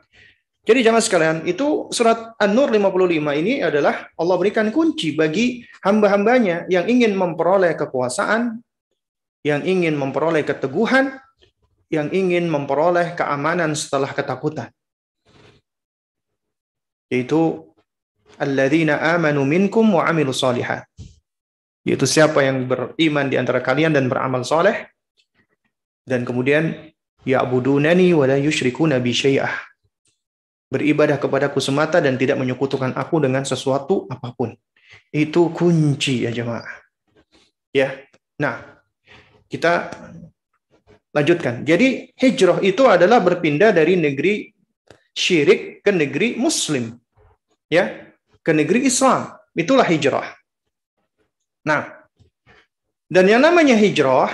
jadi jamaah sekalian, itu surat An-Nur 55 ini adalah Allah berikan kunci bagi hamba-hambanya yang ingin memperoleh kekuasaan, yang ingin memperoleh keteguhan, yang ingin memperoleh keamanan setelah ketakutan. Yaitu alladzina amanu minkum wa amilus shalihat. Yaitu siapa yang beriman di antara kalian dan beramal soleh, dan kemudian ya'budunani wa la yusyrikuna bi syai'ah. Beribadah kepadaku semata dan tidak menyekutukan aku dengan sesuatu apapun. Itu kunci ya jemaah. Ya. Nah, kita lanjutkan. Jadi hijrah itu adalah berpindah dari negeri syirik ke negeri muslim, ya, ke negeri Islam. Itulah hijrah. Nah, dan yang namanya hijrah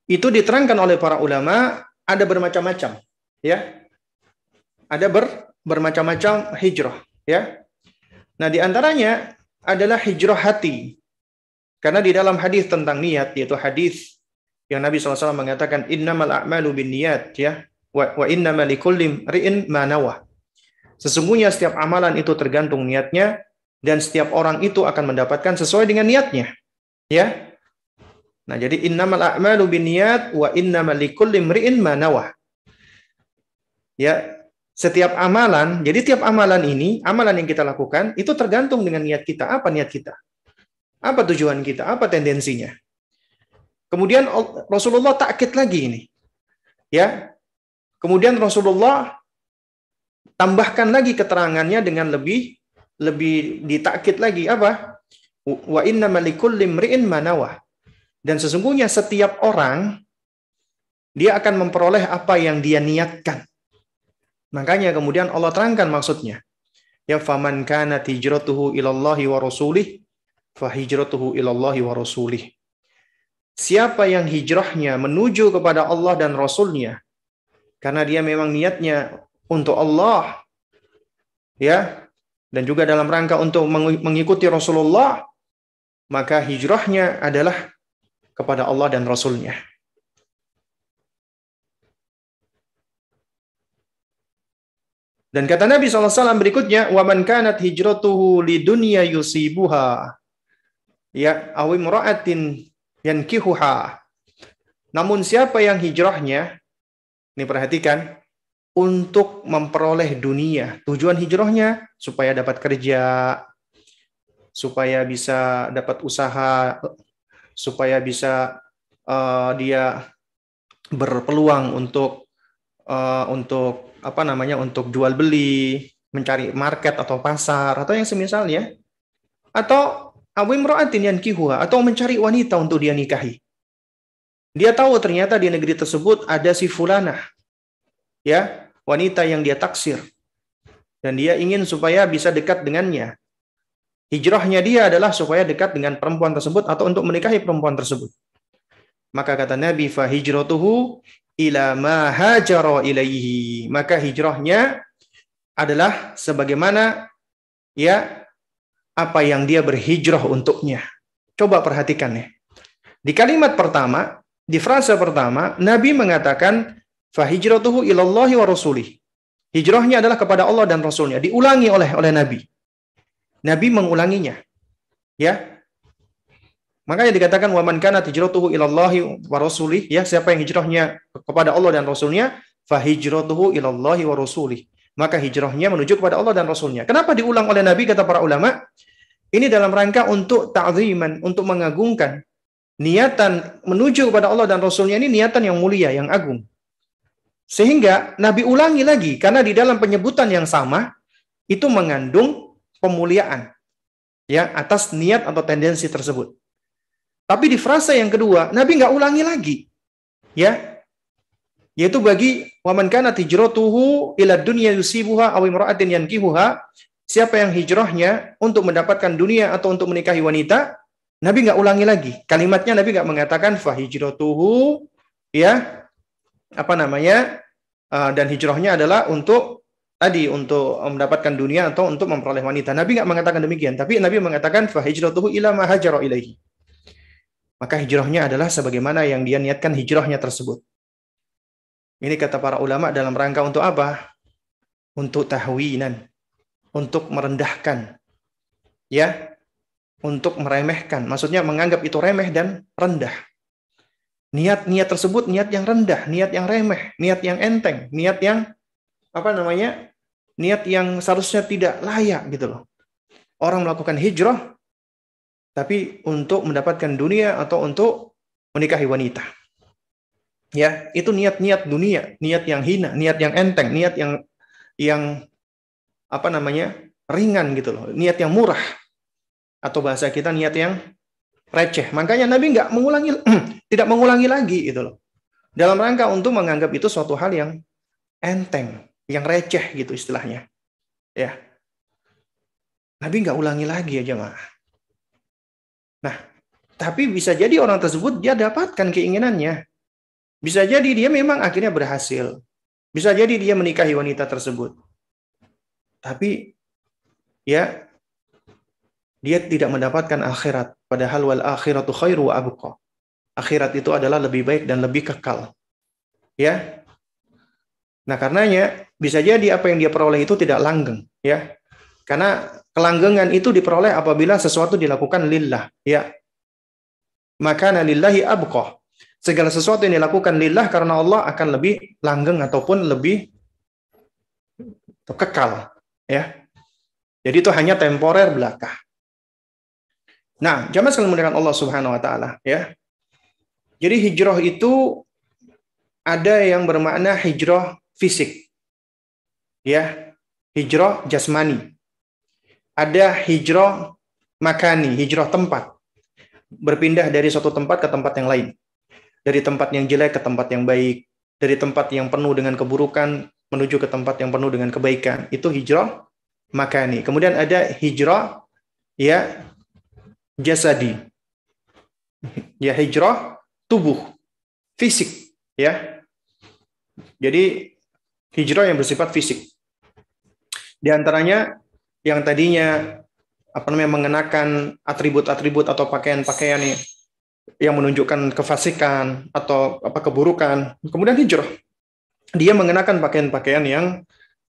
itu diterangkan oleh para ulama ada bermacam-macam, ya. Ada bermacam-macam hijrah, ya. Nah, di antaranya adalah hijrah hati. Karena di dalam hadis tentang niat, yaitu hadis yang Nabi SAW mengatakan innamal a'malu binniyat, ya, wa innamal likulli imri'in ma nawah. Sesungguhnya setiap amalan itu tergantung niatnya dan setiap orang itu akan mendapatkan sesuai dengan niatnya, ya. Nah, jadi innamal a'malu binniyat wa innamal likulli imri'in ma nawah. Ya, setiap amalan, jadi tiap amalan ini, amalan yang kita lakukan itu tergantung dengan niat kita. Apa niat kita? Apa tujuan kita? Apa tendensinya? Kemudian Rasulullah takkid lagi ini. Ya. Kemudian Rasulullah tambahkan lagi keterangannya dengan lebih ditakkid lagi apa? Wa innamal likulli imri'in ma nawah. Dan sesungguhnya setiap orang dia akan memperoleh apa yang dia niatkan. Makanya kemudian Allah terangkan maksudnya. Ya faman kanat hijratuhu ilallahi wa rasulih fahijratuhu ilallahi wa rasulih. Siapa yang hijrahnya menuju kepada Allah dan Rasulnya, karena dia memang niatnya untuk Allah, ya, dan juga dalam rangka untuk mengikuti Rasulullah, maka hijrahnya adalah kepada Allah dan Rasulnya. Dan kata Nabi SAW berikutnya, وَمَنْ كَانَتْ هِجْرَتُهُ لِدُنْيَا يُصِيبُهَا ya aw imra'atin yankihuha. Namun siapa yang hijrahnya, ini perhatikan, untuk memperoleh dunia. Tujuan hijrahnya supaya dapat kerja, supaya bisa dapat usaha, supaya bisa dia berpeluang untuk untuk jual beli, mencari market atau pasar atau yang semisalnya, atau awimra'atin yankihuha, atau mencari wanita untuk dia nikahi. Dia tahu ternyata di negeri tersebut ada si fulanah, ya, wanita yang dia taksir, dan dia ingin supaya bisa dekat dengannya. Hijrahnya dia adalah supaya dekat dengan perempuan tersebut atau untuk menikahi perempuan tersebut. Maka kata Nabi, fa hijratuhu ila ma hajara ilaihi. Maka hijrahnya adalah sebagaimana, ya, apa yang dia berhijrah untuknya. Coba perhatikan ya. Di kalimat pertama, di frasa pertama, Nabi mengatakan fa hijratuhu ilallahi wa rasulih. Hijrahnya adalah kepada Allah dan Rasulnya. Diulangi oleh Nabi. Nabi mengulanginya. Ya. Makanya dikatakan wa man kanat hijratuhu ilallahi wa rasulih, ya, siapa yang hijrahnya kepada Allah dan Rasulnya, fa hijratuhu ilallahi wa rasulih. Maka hijrahnya menuju kepada Allah dan Rasulnya. Kenapa diulang oleh Nabi, kata para ulama? Ini dalam rangka untuk ta'ziman, untuk mengagungkan. Niatan menuju kepada Allah dan Rasulnya ini niatan yang mulia, yang agung. Sehingga Nabi ulangi lagi, karena di dalam penyebutan yang sama, itu mengandung pemuliaan, ya, atas niat atau tendensi tersebut. Tapi di frasa yang kedua, Nabi nggak ulangi lagi, ya, yaitu bagi waman kanat hijratuhu ila dunya yusibuha aw imra'atin yankihuha, siapa yang hijrahnya untuk mendapatkan dunia atau untuk menikahi wanita, Nabi nggak ulangi lagi. Kalimatnya Nabi nggak mengatakan fa hijratuhu, ya, dan hijrahnya adalah untuk mendapatkan dunia atau untuk memperoleh wanita. Nabi nggak mengatakan demikian, tapi Nabi mengatakan fa hijratuhu ila ma hajara ilaihi. Maka hijrahnya adalah sebagaimana yang dia niatkan hijrahnya tersebut. Ini kata para ulama dalam rangka untuk apa? Untuk tahwinan, untuk merendahkan, ya, untuk meremehkan. Maksudnya menganggap itu remeh dan rendah. Niat tersebut niat yang rendah, niat yang remeh, niat yang enteng, niat yang niat yang seharusnya tidak layak gitu loh. Orang melakukan hijrah tapi untuk mendapatkan dunia atau untuk menikahi wanita. Ya, itu niat-niat dunia, niat yang hina, niat yang enteng, niat yang ringan gitu loh, niat yang murah. Atau bahasa kita niat yang receh. Makanya Nabi tidak mengulangi lagi gitu loh. dalam rangka untuk menganggap itu suatu hal yang enteng, yang receh gitu istilahnya. Ya, Nabi nggak ulangi lagi ya jemaah. Nah, tapi bisa jadi orang tersebut dia dapatkan keinginannya. Bisa jadi dia memang akhirnya berhasil. Bisa jadi dia menikahi wanita tersebut. Tapi ya dia tidak mendapatkan akhirat. Padahal wal akhiratu khairu wa abqa. Akhirat itu adalah lebih baik dan lebih kekal. Ya. Nah, karenanya bisa jadi apa yang dia peroleh itu tidak langgeng, ya. Karena kelanggengan itu diperoleh apabila sesuatu dilakukan lillah, ya. Maka lillahi abqa. Segala sesuatu yang dilakukan lillah karena Allah akan lebih langgeng ataupun lebih kekal, ya. Jadi itu hanya temporer belaka. Nah, jamaah sekalian dimuliakan Allah Subhanahu wa taala, ya. Jadi hijrah itu ada yang bermakna hijrah fisik, ya. Hijrah jasmani. Ada hijrah makani, hijrah tempat. Berpindah dari suatu tempat ke tempat yang lain. Dari tempat yang jelek ke tempat yang baik. Dari tempat yang penuh dengan keburukan menuju ke tempat yang penuh dengan kebaikan. Itu hijrah makani. Kemudian ada hijrah ya jasadi. Ya hijrah tubuh, fisik, ya. Jadi hijrah yang bersifat fisik. Di antaranya yang tadinya mengenakan atribut-atribut atau pakaian-pakaian yang menunjukkan kefasikan atau keburukan, kemudian hijrah. Dia mengenakan pakaian-pakaian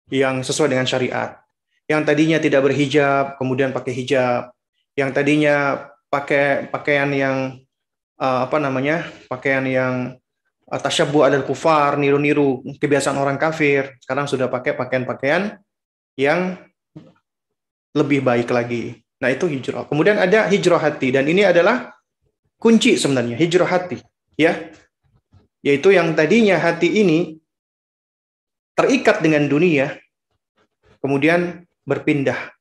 yang sesuai dengan syariat. Yang tadinya tidak berhijab, kemudian pakai hijab. Yang tadinya pakai pakaian yang pakaian yang tasyabbu alal kufar, niru-niru kebiasaan orang kafir, sekarang sudah pakai pakaian-pakaian yang lebih baik lagi. Nah, itu hijrah. Kemudian ada hijrah hati, dan ini adalah kunci sebenarnya, hijrah hati, ya. Yaitu yang tadinya hati ini terikat dengan dunia, kemudian berpindah,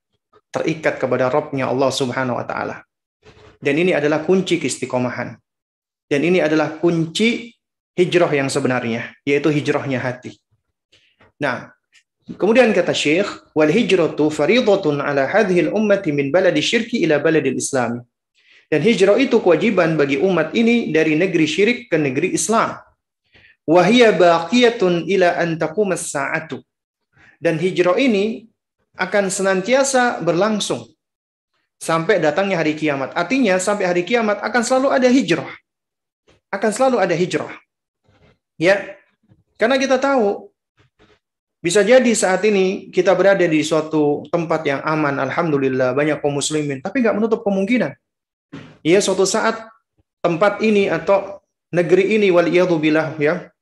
terikat kepada Rabb-Nya Allah Subhanahu wa taala. Dan ini adalah kunci keistiqomahan. Dan ini adalah kunci hijrah yang sebenarnya, yaitu hijrahnya hati. Nah, kemudian kata Syekh, wal hijratu fariidatun ala hadhihi al-ummati min baladi syirki ila baladil Islam. Dan hijrah itu kewajiban bagi umat ini dari negeri syirik ke negeri Islam. Wa hiya baqiyatun ila an taqumas sa'atu. Dan hijrah ini akan senantiasa berlangsung sampai datangnya hari kiamat. Artinya sampai hari kiamat akan selalu ada hijrah. Akan selalu ada hijrah. Ya. Karena kita tahu bisa jadi saat ini kita berada di suatu tempat yang aman, alhamdulillah, banyak kaum muslimin, tapi nggak menutup kemungkinan. Ya, suatu saat tempat ini atau negeri ini waliyadzubillah, ya.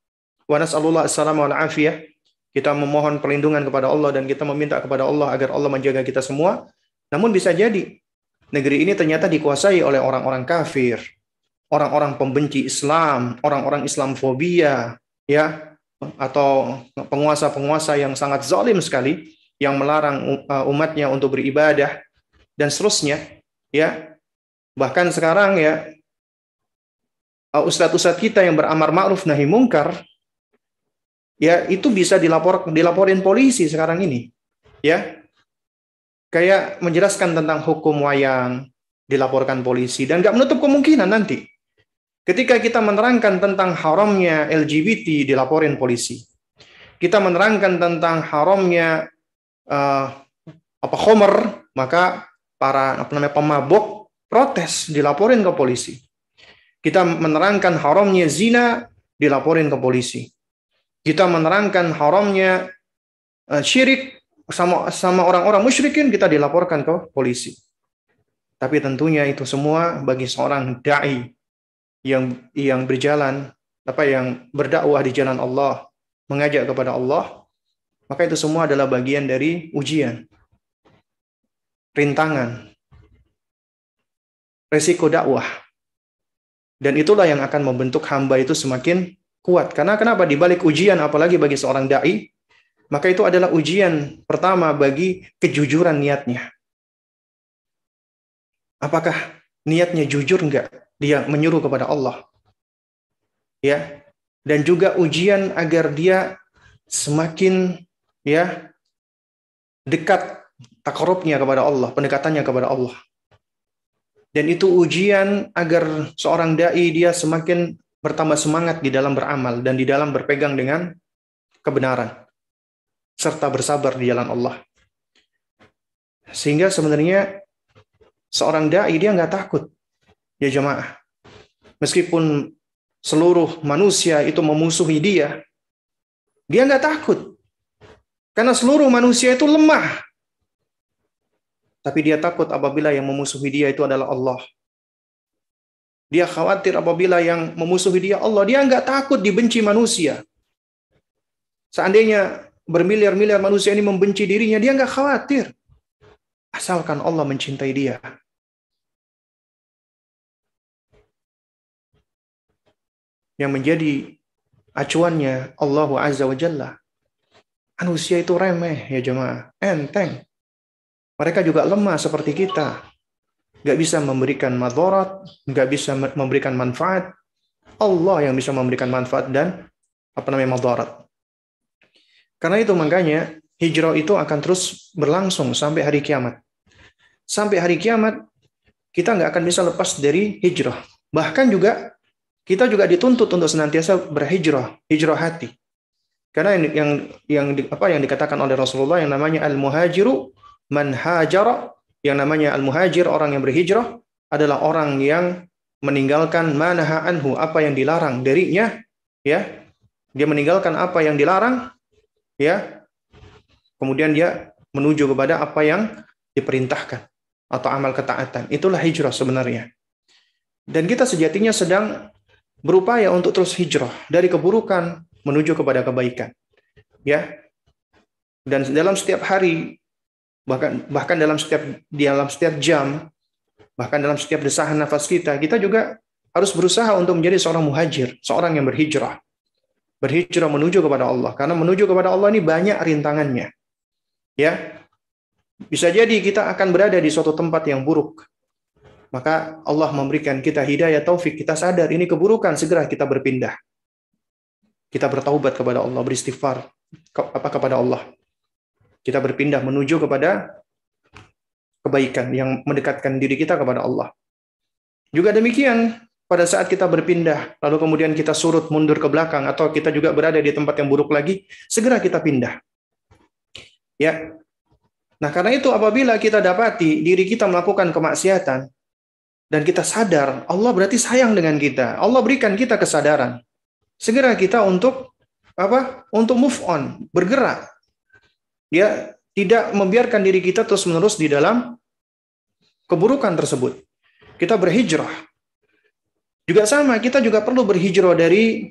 Wa nas'alullah as-salama wal afiyah. Kita memohon perlindungan kepada Allah dan kita meminta kepada Allah agar Allah menjaga kita semua. Namun bisa jadi negeri ini ternyata dikuasai oleh orang-orang kafir, orang-orang pembenci Islam, orang-orang Islamfobia, ya, atau penguasa-penguasa yang sangat zalim sekali, yang melarang umatnya untuk beribadah dan seterusnya, ya. Bahkan sekarang ya ustadz-ustadz kita yang beramar ma'ruf nahi mungkar, ya itu bisa dilaporin polisi sekarang ini, ya. Kayak menjelaskan tentang hukum wayang, dilaporkan polisi, dan nggak menutup kemungkinan nanti ketika kita menerangkan tentang haramnya LGBT, dilaporin polisi. Kita menerangkan tentang haramnya khomer, maka para pemabok protes, dilaporin ke polisi. Kita menerangkan haramnya zina, dilaporin ke polisi. Kita menerangkan haramnya syirik sama orang-orang musyrikin, kita dilaporkan ke polisi. Tapi tentunya itu semua bagi seorang dai yang berjalan, yang berdakwah di jalan Allah, mengajak kepada Allah, maka itu semua adalah bagian dari ujian, rintangan, resiko dakwah. Dan itulah yang akan membentuk hamba itu semakin kuat. Karena kenapa? Di balik ujian, apalagi bagi seorang dai, maka itu adalah ujian pertama bagi kejujuran niatnya. Apakah niatnya jujur enggak? Dia menyuruh kepada Allah. Ya. dan juga ujian agar dia semakin ya dekat takarubnya kepada Allah, pendekatannya kepada Allah. Dan itu ujian agar seorang dai dia semakin bertambah semangat di dalam beramal dan di dalam berpegang dengan kebenaran serta bersabar di jalan Allah. Sehingga sebenarnya seorang dai dia nggak takut, ya jemaah. Meskipun seluruh manusia itu memusuhi dia nggak takut. Karena seluruh manusia itu lemah. Tapi dia takut apabila yang memusuhi dia itu adalah Allah. Dia khawatir apabila yang memusuhi dia Allah. Dia nggak takut dibenci manusia. Seandainya bermiliar-miliar manusia ini membenci dirinya, dia nggak khawatir. Asalkan Allah mencintai dia. Yang menjadi acuannya Allah Azza wa Jalla. Manusia itu remeh ya jemaah, enteng. Mereka juga lemah seperti kita. Gak bisa memberikan madarat, gak bisa memberikan manfaat. Allah yang bisa memberikan manfaat dan madarat. Karena itu makanya hijrah itu akan terus berlangsung sampai hari kiamat. Sampai hari kiamat kita nggak akan bisa lepas dari hijrah. Bahkan juga kita juga dituntut untuk senantiasa berhijrah, hijrah hati. Karena yang dikatakan oleh Rasulullah yang namanya al-muhajiru man hajara, yang namanya al-muhajir, orang yang berhijrah adalah orang yang meninggalkan manaha anhu, apa yang dilarang darinya, ya. Dia meninggalkan apa yang dilarang, ya. Kemudian dia menuju kepada apa yang diperintahkan atau amal ketaatan. Itulah hijrah sebenarnya. Dan kita sejatinya sedang berupaya untuk terus hijrah dari keburukan menuju kepada kebaikan. Ya. Dan dalam setiap hari, bahkan dalam setiap jam, bahkan dalam setiap desahan nafas kita juga harus berusaha untuk menjadi seorang muhajir, seorang yang berhijrah. Berhijrah menuju kepada Allah. Karena menuju kepada Allah ini banyak rintangannya. Ya. Bisa jadi kita akan berada di suatu tempat yang buruk. Maka Allah memberikan kita hidayah taufik, kita sadar ini keburukan, segera kita berpindah. Kita bertaubat kepada Allah, beristighfar kepada Allah. Kita berpindah menuju kepada kebaikan yang mendekatkan diri kita kepada Allah. Juga demikian, pada saat kita berpindah, lalu kemudian kita surut mundur ke belakang, atau kita juga berada di tempat yang buruk lagi, segera kita pindah. Ya. Nah, karena itu apabila kita dapati diri kita melakukan kemaksiatan, dan kita sadar, Allah berarti sayang dengan kita. Allah berikan kita kesadaran. Segera kita untuk move on, bergerak. Dia tidak membiarkan diri kita terus-menerus di dalam keburukan tersebut. Kita berhijrah. Juga sama, kita juga perlu berhijrah dari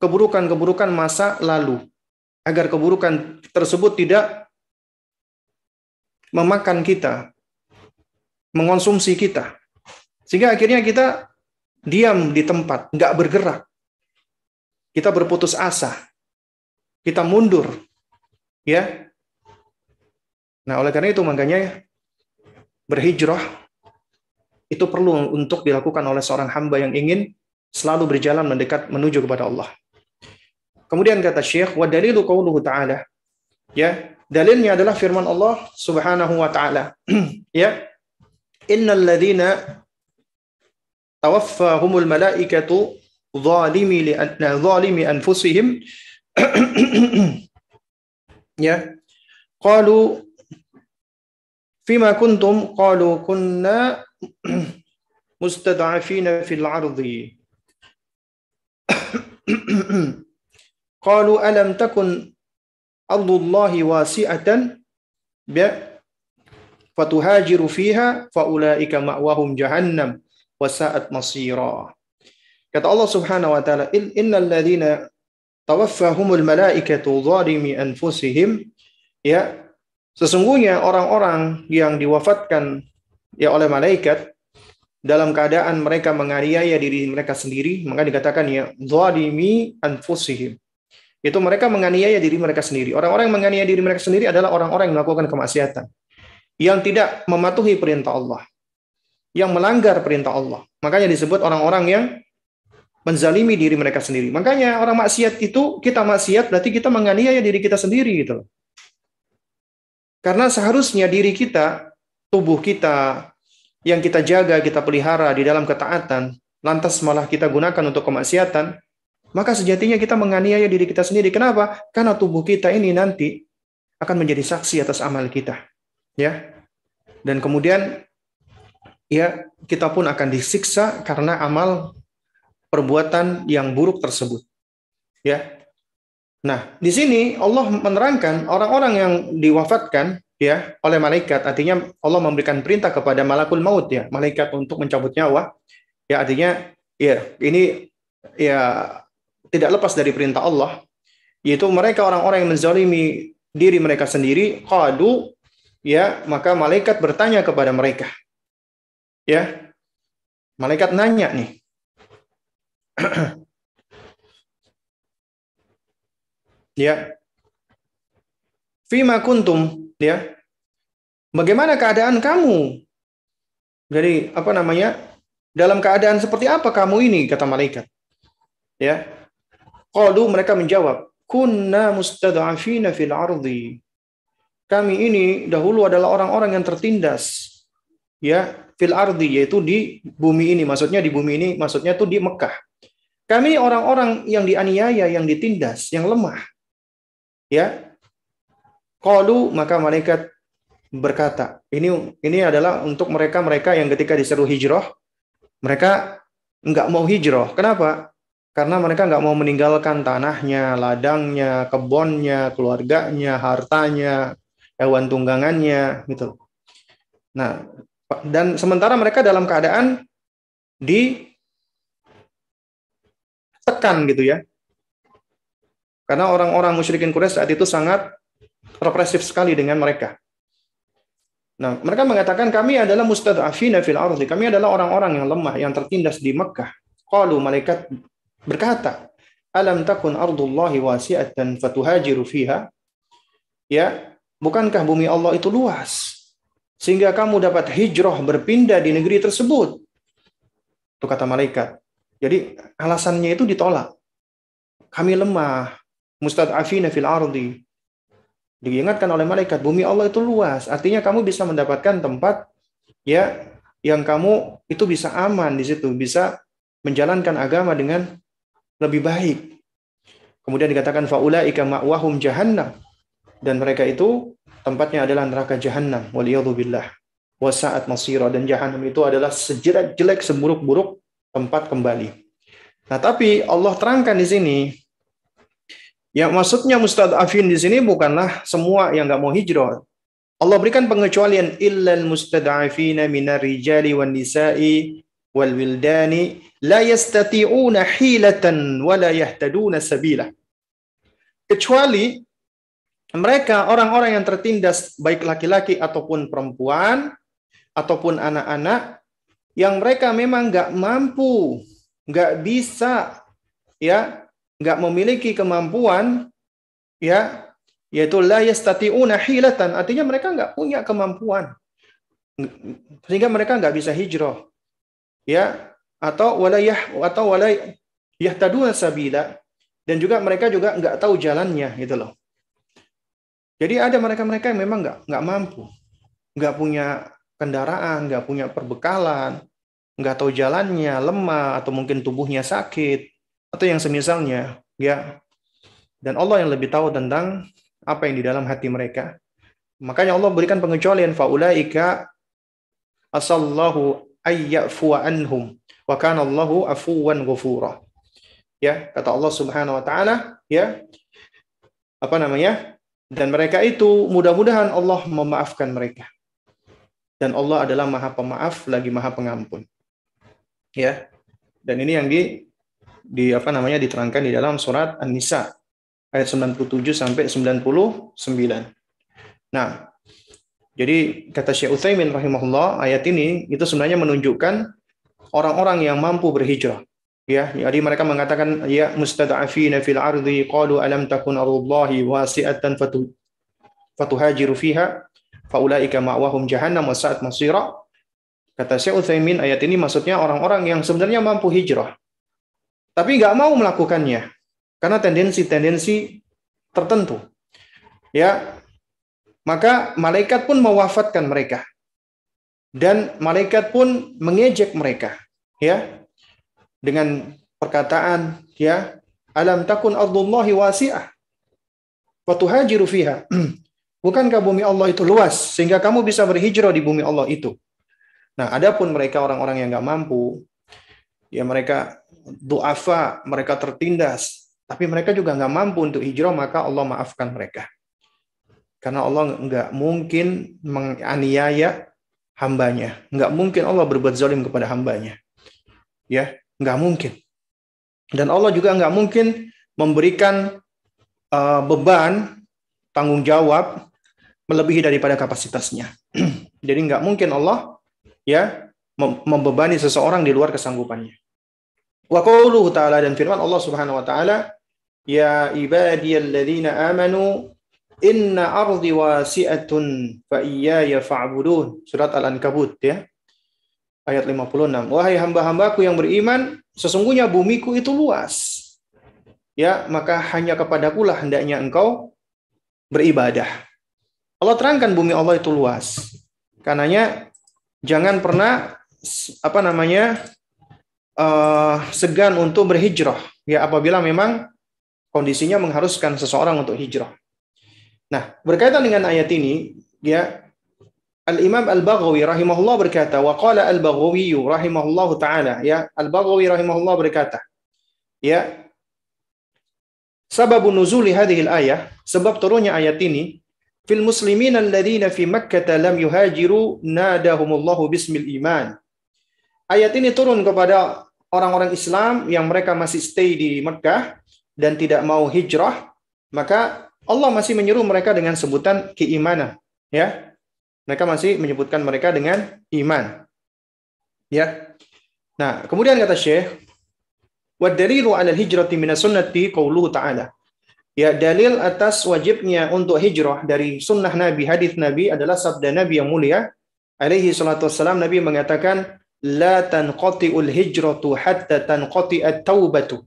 keburukan-keburukan masa lalu. Agar keburukan tersebut tidak memakan kita, mengonsumsi kita. Sehingga akhirnya kita diam di tempat, nggak bergerak. Kita berputus asa. Kita mundur. Ya. Nah, oleh karena itu makanya berhijrah itu perlu untuk dilakukan oleh seorang hamba yang ingin selalu berjalan mendekat menuju kepada Allah. Kemudian kata Syekh, wa dalilu qauluhu ta'ala. Ya, dalilnya adalah firman Allah Subhanahu wa ta'ala. Ya. Innal ladzina tawaffahumul malaikatu zalimi anfusihim ya qalu fima kuntum qalu kunna mustad'afina fil ardi qalu alam takun ardullahi wasi'atan fatuhajiru fiha faulaika ma'wahum jahannam wa sa'at masira. Kata Allah Subhanahu wa taala, innal ladzina tawaffahumul malaikatu zalimi anfusihim, ya, sesungguhnya orang-orang yang diwafatkan ya oleh malaikat dalam keadaan mereka menganiaya diri mereka sendiri, maka dikatakan ya zalimi anfusihim. Itu mereka menganiaya diri mereka sendiri. Orang-orang yang menganiaya diri mereka sendiri adalah orang-orang yang melakukan kemaksiatan, yang tidak mematuhi perintah Allah, yang melanggar perintah Allah. Makanya disebut orang-orang yang menzalimi diri mereka sendiri. Makanya orang maksiat itu, kita maksiat berarti kita menganiaya diri kita sendiri gitu. Karena seharusnya diri kita, tubuh kita yang kita jaga, kita pelihara di dalam ketaatan, lantas malah kita gunakan untuk kemaksiatan, maka sejatinya kita menganiaya diri kita sendiri. Kenapa? Karena tubuh kita ini nanti akan menjadi saksi atas amal kita. Ya. Dan kemudian ya kita pun akan disiksa karena amal perbuatan yang buruk tersebut. Ya. Nah, di sini Allah menerangkan orang-orang yang diwafatkan ya oleh malaikat, artinya Allah memberikan perintah kepada malakul maut ya, malaikat untuk mencabut nyawa. Ya, artinya ya ini ya tidak lepas dari perintah Allah, yaitu mereka orang-orang yang menzalimi diri mereka sendiri, qalu ya, maka malaikat bertanya kepada mereka. Ya. Malaikat nanya nih. Ya. Fima kuntum, ya. Bagaimana keadaan kamu? Jadi apa namanya? Dalam keadaan seperti apa kamu ini, kata malaikat. Ya. Qalu, mereka menjawab, kunna mustad'afina fil ardi. Kami ini dahulu adalah orang-orang yang tertindas. Ya, fil ardi, yaitu di bumi ini. Maksudnya di bumi ini, maksudnya itu di Mekah. Kami orang-orang yang dianiaya, yang ditindas, yang lemah. Ya. Qalu, maka malaikat berkata, ini adalah untuk mereka-mereka yang ketika diseru hijrah, mereka nggak mau hijrah. Kenapa? Karena mereka nggak mau meninggalkan tanahnya, ladangnya, kebunnya, keluarganya, hartanya, hewan tunggangannya, gitu. Nah, dan sementara mereka dalam keadaan ditekan gitu ya. Karena orang-orang musyrikin Quraisy saat itu sangat represif sekali dengan mereka. Nah, mereka mengatakan kami adalah mustad'afina fil ardi. Kami adalah orang-orang yang lemah, yang tertindas di Mekah. Qalu, malaikat berkata, alam takun ardullahi wasi'atan fatuhajiru fiha? Ya, bukankah bumi Allah itu luas sehingga kamu dapat hijrah berpindah di negeri tersebut? Itu kata malaikat. Jadi alasannya itu ditolak. Kami lemah, mustad'afina fil ardi. Diingatkan oleh malaikat, bumi Allah itu luas, artinya kamu bisa mendapatkan tempat ya yang kamu itu bisa aman di situ, bisa menjalankan agama dengan lebih baik. Kemudian dikatakan faulaika ma'wahum jahannam, dan mereka itu tempatnya adalah neraka jahannam, waliyadzubillah, wasa'at masira, dan jahannam itu adalah sejelek-jelek, seburuk-buruk tempat kembali. Nah, tapi Allah terangkan di sini, yang maksudnya mustad'afin di sini bukanlah semua yang nggak mau hijrah. Allah berikan pengecualian, illal mustad'afina minar rijali wan nisa'i wal wildani la yastati'una hilatan wa la yahtaduna sabila. Kecuali mereka orang-orang yang tertindas, baik laki-laki ataupun perempuan ataupun anak-anak, yang mereka memang nggak mampu, nggak bisa, ya, nggak memiliki kemampuan, ya, yaitu la yastati'una hilatan, artinya mereka nggak punya kemampuan sehingga mereka nggak bisa hijrah, ya, atau wala yahtaduna sabila, dan juga mereka juga nggak tahu jalannya, gitu loh. Jadi ada mereka-mereka yang memang nggak mampu, nggak punya kendaraan, nggak punya perbekalan, nggak tahu jalannya, lemah, atau mungkin tubuhnya sakit, atau yang semisalnya, ya. Dan Allah yang lebih tahu tentang apa yang di dalam hati mereka. Makanya Allah berikan pengecualian, faulaika asallahu ayyafu anhum wa kana Allahu afuwan ghafura. Ya, kata Allah Subhanahu wa taala, ya. Apa namanya? Dan mereka itu mudah-mudahan Allah memaafkan mereka. Dan Allah adalah Maha Pemaaf lagi Maha Pengampun. Ya. Dan ini yang diterangkan di dalam surat An-Nisa ayat 97 sampai 99. Nah, jadi kata Syekh Utsaimin rahimahullah, ayat ini itu sebenarnya menunjukkan orang-orang yang mampu berhijrah. Ya, jadi mereka mengatakan ya mustad'afina fil ardi qalu alam takun ardullahi wasi'atan fatuhajiru fiha faulaika ma'wahum jahannam wa sa'at masira. Kata Syekh Utsaimin, ayat ini maksudnya orang-orang yang sebenarnya mampu hijrah. tapi nggak mau melakukannya karena tendensi-tendensi tertentu. Ya, maka malaikat pun mewafatkan mereka dan malaikat pun mengejek mereka, ya, dengan perkataan, ya, alam takun ardullahi wasi'ah wa tuhajiru fiha. Bukankah bumi Allah itu luas sehingga kamu bisa berhijrah di bumi Allah itu? Nah, adapun mereka orang-orang yang nggak mampu, ya mereka du'afa, mereka tertindas, tapi mereka juga nggak mampu untuk hijrah, maka Allah maafkan mereka. Karena Allah nggak mungkin menganiaya hambanya. Nggak mungkin Allah berbuat zalim kepada hambanya. Ya, nggak mungkin. Dan Allah juga nggak mungkin memberikan beban, tanggung jawab, melebihi daripada kapasitasnya. Jadi nggak mungkin Allah ya membebani seseorang di luar kesanggupannya. Wa qauluhu ta'ala, dan firman Allah Subhanahu wa taala, ya ibadiyalladzina amanu inna ardi wasi'atun fa iyaya fa'budun. Surat Al-Ankabut, ya. Ayat 56. Wahai hamba-hambaku yang beriman, sesungguhnya bumiku itu luas. Ya, maka hanya kepadakulah hendaknya engkau beribadah. Allah terangkan bumi Allah itu luas. Karenanya jangan pernah segan untuk berhijrah, ya, apabila memang kondisinya mengharuskan seseorang untuk hijrah. Nah, berkaitan dengan ayat ini, ya, Al-Imam Al-Baghawi rahimahullah berkata, wa qala Al-Baghawi rahimahullah ta'ala, ya, Al-Baghawi rahimahullah berkata, ya, sababun nuzuli hadhil ayah, sebab turunnya ayat ini, fil muslimin alladhina fi Makkah lam yuhajiru nadahumullahu bismil iman. Ayat ini turun kepada orang-orang Islam yang mereka masih stay di Mekah dan tidak mau hijrah, maka Allah masih menyeru mereka dengan sebutan keimanan, ya. Mereka masih menyebutkan mereka dengan iman. Ya. Nah, kemudian kata Syekh, wa dalilu 'ala al-hijrati minas sunnati qauluhu ta'ala. Ya, dalil atas wajibnya untuk hijrah dari sunnah Nabi, hadis Nabi adalah sabda Nabi yang mulia alaihi salatu wassalam. Nabi mengatakan, la tanqati'ul hijratu hatta tanqati'at taubatu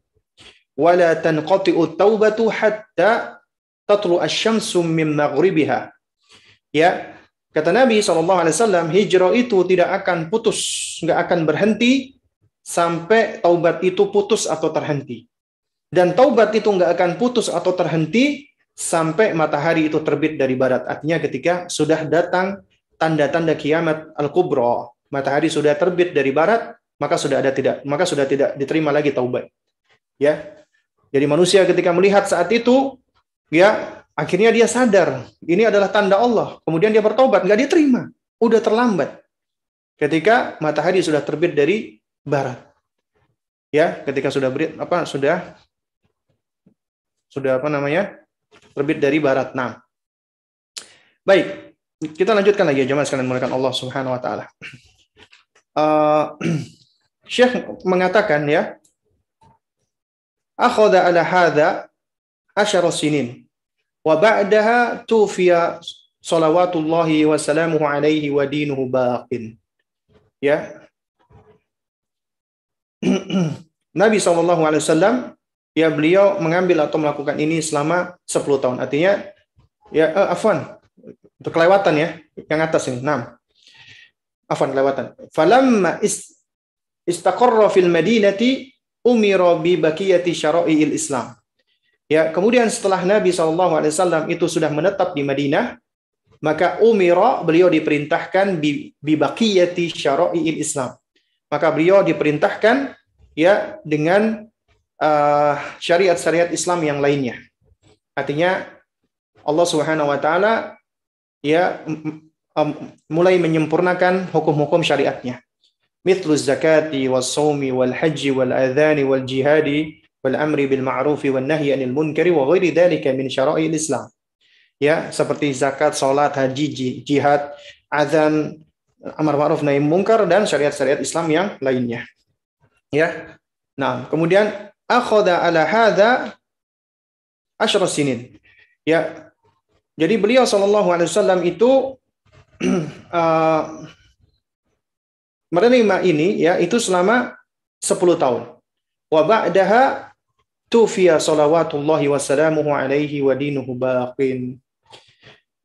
wa la tanqati'ut taubatu hatta tatlu asy-syamsu min maghribiha. Ya, kata Nabi SAW, hijrah itu tidak akan putus, nggak akan berhenti sampai taubat itu putus atau terhenti. Dan taubat itu nggak akan putus atau terhenti sampai matahari itu terbit dari barat. Artinya ketika sudah datang tanda-tanda kiamat al-kubra, matahari sudah terbit dari barat, maka sudah tidak diterima lagi taubat. Ya. Jadi manusia ketika melihat saat itu, ya, akhirnya dia sadar, ini adalah tanda Allah. Kemudian dia bertobat, nggak diterima. Udah terlambat. Ketika matahari sudah terbit dari barat. Ya, ketika sudah terbit dari barat. Nah. Baik, kita lanjutkan lagi ya, jemaah sekalian mulakan Allah Subhanahu wa taala. Syekh mengatakan, ya, akhadha ala hadza 10 sinin. Wa ba'daha tufiya salawatullahi wa salamuhu alaihi wa dinuhu baqin. Ya. Nabi SAW, ya, beliau mengambil atau melakukan ini selama 10 tahun. Artinya, ya, untuk kelewatan, ya, yang atas ini, 6. Kelewatan. Falamma istaqarra fil madinati umira bi baqiyati syara'i'il Islam. Ya, kemudian setelah Nabi SAW itu sudah menetap di Madinah, maka beliau diperintahkan bi baqiyati syara'i'il Islam. Maka beliau diperintahkan, ya, dengan syariat-syariat Islam yang lainnya. Artinya Allah Subhanahu wa taala, ya, mulai menyempurnakan hukum-hukum syariatnya. Mithluz zakati was shaumi wal haji wal adhani wal jihadi wal amri bil ma'rufi wan nahyi 'anil munkari wa ghairi dzalika min syara'il Islam. Ya, seperti zakat, salat, haji, jihad, azan, amar ma'ruf nahi munkar, dan syariat-syariat Islam yang lainnya. Ya. Nah, kemudian akhadha ala hadza 10 sinin. Ya. Jadi beliau SAW itu menerima ini, ya, itu selama 10 tahun. wa ba'daha tufiya salawatullahi wassalamuhu alaihi wa dinuhu baqin.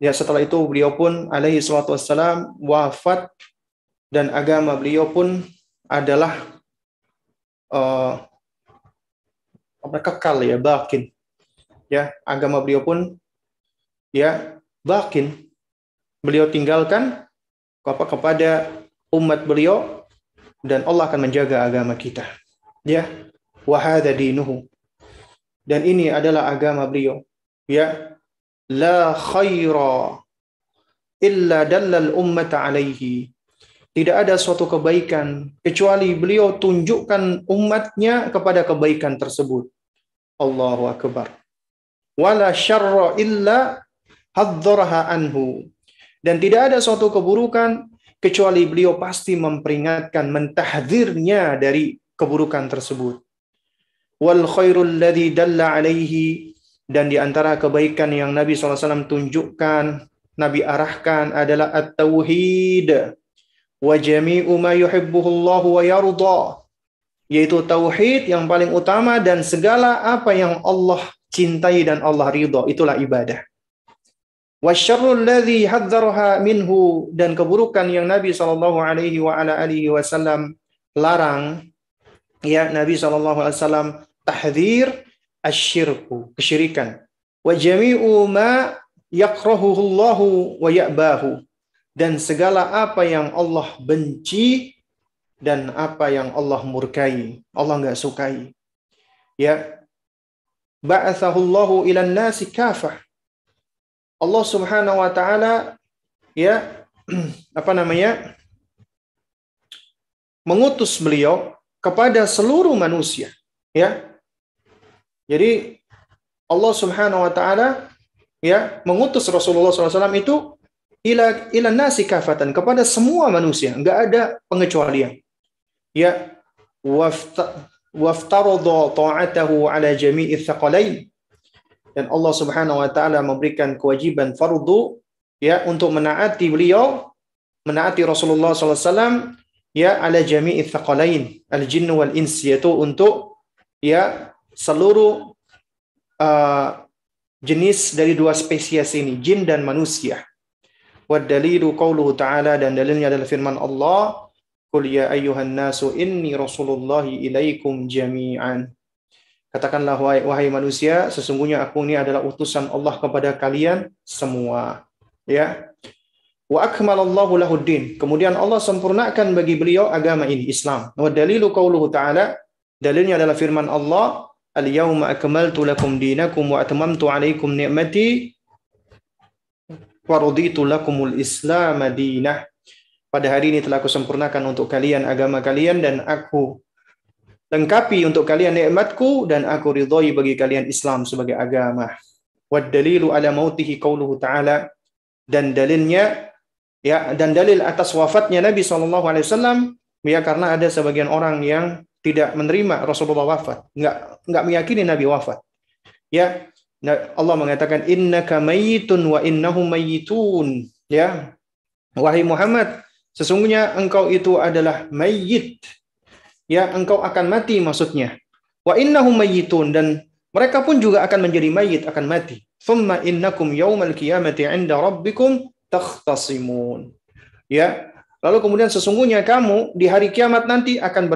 Ya, setelah itu beliau pun alaihi salatu wassalam wafat dan agama beliau pun adalah kekal, ya, baqin. Ya, agama beliau pun ya baqin. Beliau tinggalkan kepada umat beliau dan Allah akan menjaga agama kita. Ya, wa hadza dinuhu. Dan ini adalah agama beliau. Ya, la khaira illa dallal ummata alaihi. Tidak ada suatu kebaikan kecuali beliau tunjukkan umatnya kepada kebaikan tersebut. Allahu akbar. Wala syarra illa hadzaraha anhu. Dan tidak ada suatu keburukan kecuali beliau pasti memperingatkan, mentahdzirnya dari keburukan tersebut. Wal khairul ladzi dalla alaihi. Dan di antara kebaikan yang Nabi SAW tunjukkan, Nabi arahkan adalah at-tauhid wa jami'u ma yuhibbuhullahu wa yarda, yaitu tauhid yang paling utama dan segala apa yang Allah cintai dan Allah ridha, itulah ibadah. Wasyarrul ladzi hadzaraha minhu, dan keburukan yang Nabi SAW larang, ya, Nabi SAW tahdzir asyirku, kesyirikan. Wa jami'u ma yakrahuhullahu wa ya'bahu, dan segala apa yang Allah benci dan apa yang Allah murkai, Allah enggak sukai. Ya, ba'athahullahu ilan nasi kafah. Allah Subhanahu wa taala, ya, mengutus beliau kepada seluruh manusia, ya. Jadi Allah Subhanahu wa taala, ya, mengutus Rasulullah SAW itu ila nasi kafatan, kepada semua manusia, enggak ada pengecualian. Ya, waftaradha ta'atahu ala jami'i tsaqalain. Dan Allah Subhanahu wa taala memberikan kewajiban fardu, ya, untuk menaati beliau, menaati Rasulullah SAW, ya, ala jami'i tsaqalain, al-jinn wal ins, yaitu untuk, ya, seluruh jenis dari dua spesies ini, jin dan manusia. Wad dalilu qauluhu ta'ala, dan dalilnya adalah firman Allah, qul ya ayyuhan nasu inni rasulullahi ilaikum jami'an. Katakanlah wahai manusia, sesungguhnya aku ini adalah utusan Allah kepada kalian semua. Ya. Wa akmalallahu lahuddin. Kemudian Allah sempurnakan bagi beliau agama ini, Islam. Wa dalilu qauluhu ta'ala, dalilnya adalah firman Allah, al-yawma akmaltu lakum dinakum wa atmamtu alaikum ni'mati wa raditu lakumul islam madinah. Pada hari ini telah aku sempurnakan untuk kalian agama kalian dan aku lengkapi untuk kalian nikmatku dan aku ridhoi bagi kalian Islam sebagai agama. Wad dalilu ala mautihi qauluhu ta'ala, dan dalilnya, ya, dan dalil atas wafatnya Nabi SAW, ya, karena ada sebagian orang yang tidak menerima Rasulullah wafat, enggak meyakini Nabi wafat. Ya, Allah mengatakan innaka mayyitun wa innahum mayyitun. Ya, wahai Muhammad, sesungguhnya engkau itu adalah mayyit. Ya, engkau akan mati maksudnya. Wa innahum mayyitun, dan mereka pun juga akan menjadi mayit, akan mati. Thumma innakum yaumal qiyamati 'inda rabbikum takhtasimun. Ya, lalu kemudian sesungguhnya kamu di hari kiamat nanti akan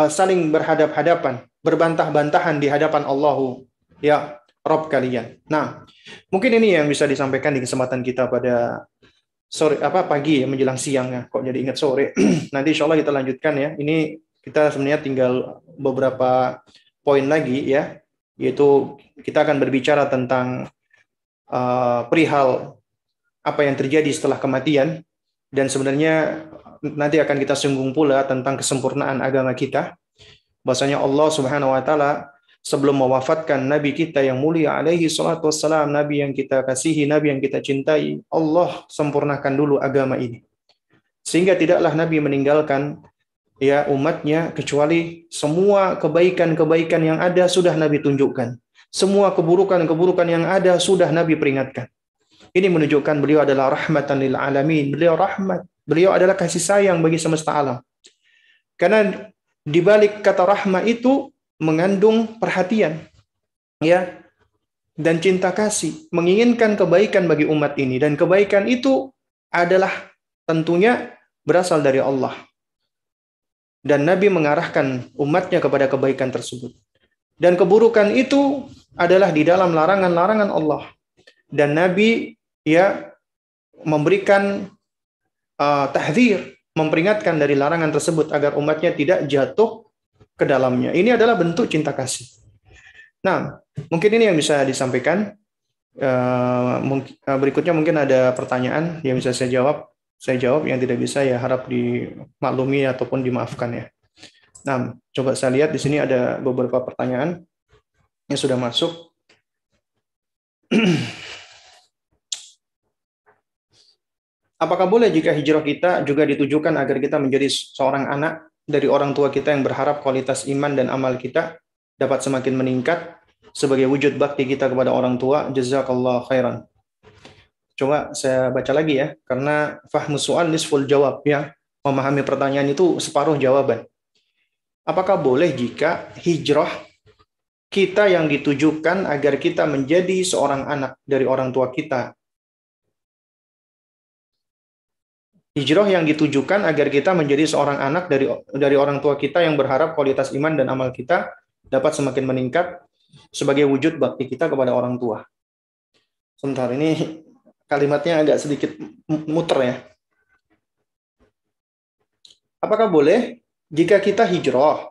saling berhadap-hadapan, berbantah-bantahan di hadapan Allahu, ya, Rabb kalian. Nah, mungkin ini yang bisa disampaikan di kesempatan kita pada sore, pagi, ya, menjelang siang, ya. Kok jadi ingat sore. Nanti insya Allah kita lanjutkan, ya. Ini kita sebenarnya tinggal beberapa poin lagi, ya, yaitu kita akan berbicara tentang perihal apa yang terjadi setelah kematian, dan sebenarnya nanti akan kita singgung pula tentang kesempurnaan agama kita. Bahwasanya Allah Subhanahu wa taala sebelum mewafatkan Nabi kita yang mulia alaihi salatu wassalam, Nabi yang kita kasihi, Nabi yang kita cintai, Allah sempurnakan dulu agama ini. Sehingga tidaklah Nabi meninggalkan, ya, umatnya kecuali semua kebaikan-kebaikan yang ada sudah Nabi tunjukkan. Semua keburukan-keburukan yang ada sudah Nabi peringatkan. Ini menunjukkan beliau adalah rahmatan lil alamin. Beliau rahmat. Beliau adalah kasih sayang bagi semesta alam. Karena Di balik kata rahmah itu mengandung perhatian, ya, dan cinta kasih, menginginkan kebaikan bagi umat ini, dan kebaikan itu adalah tentunya berasal dari Allah. Dan Nabi mengarahkan umatnya kepada kebaikan tersebut. Dan keburukan itu adalah di dalam larangan-larangan Allah. Dan Nabi ya memberikan tahdzir, memperingatkan dari larangan tersebut agar umatnya tidak jatuh ke dalamnya. Ini adalah bentuk cinta kasih. Nah, mungkin ini yang bisa disampaikan. Berikutnya mungkin ada pertanyaan yang bisa saya jawab. Saya jawab, yang tidak bisa ya harap dimaklumi ataupun dimaafkan ya. Nah, coba saya lihat di sini ada beberapa pertanyaan yang sudah masuk. Apakah boleh jika hijrah kita juga ditujukan agar kita menjadi seorang anak dari orang tua kita yang berharap kualitas iman dan amal kita dapat semakin meningkat sebagai wujud bakti kita kepada orang tua? Jazakallah khairan. Coba saya baca lagi ya, karena fahmu soal nisful jawab ya. Memahami pertanyaan itu separuh jawaban. Apakah boleh jika hijrah kita yang ditujukan agar kita menjadi seorang anak dari orang tua kita? Hijrah yang ditujukan agar kita menjadi seorang anak dari orang tua kita yang berharap kualitas iman dan amal kita dapat semakin meningkat sebagai wujud bakti kita kepada orang tua. Sebentar, ini kalimatnya agak sedikit muter ya. Apakah boleh jika kita hijrah?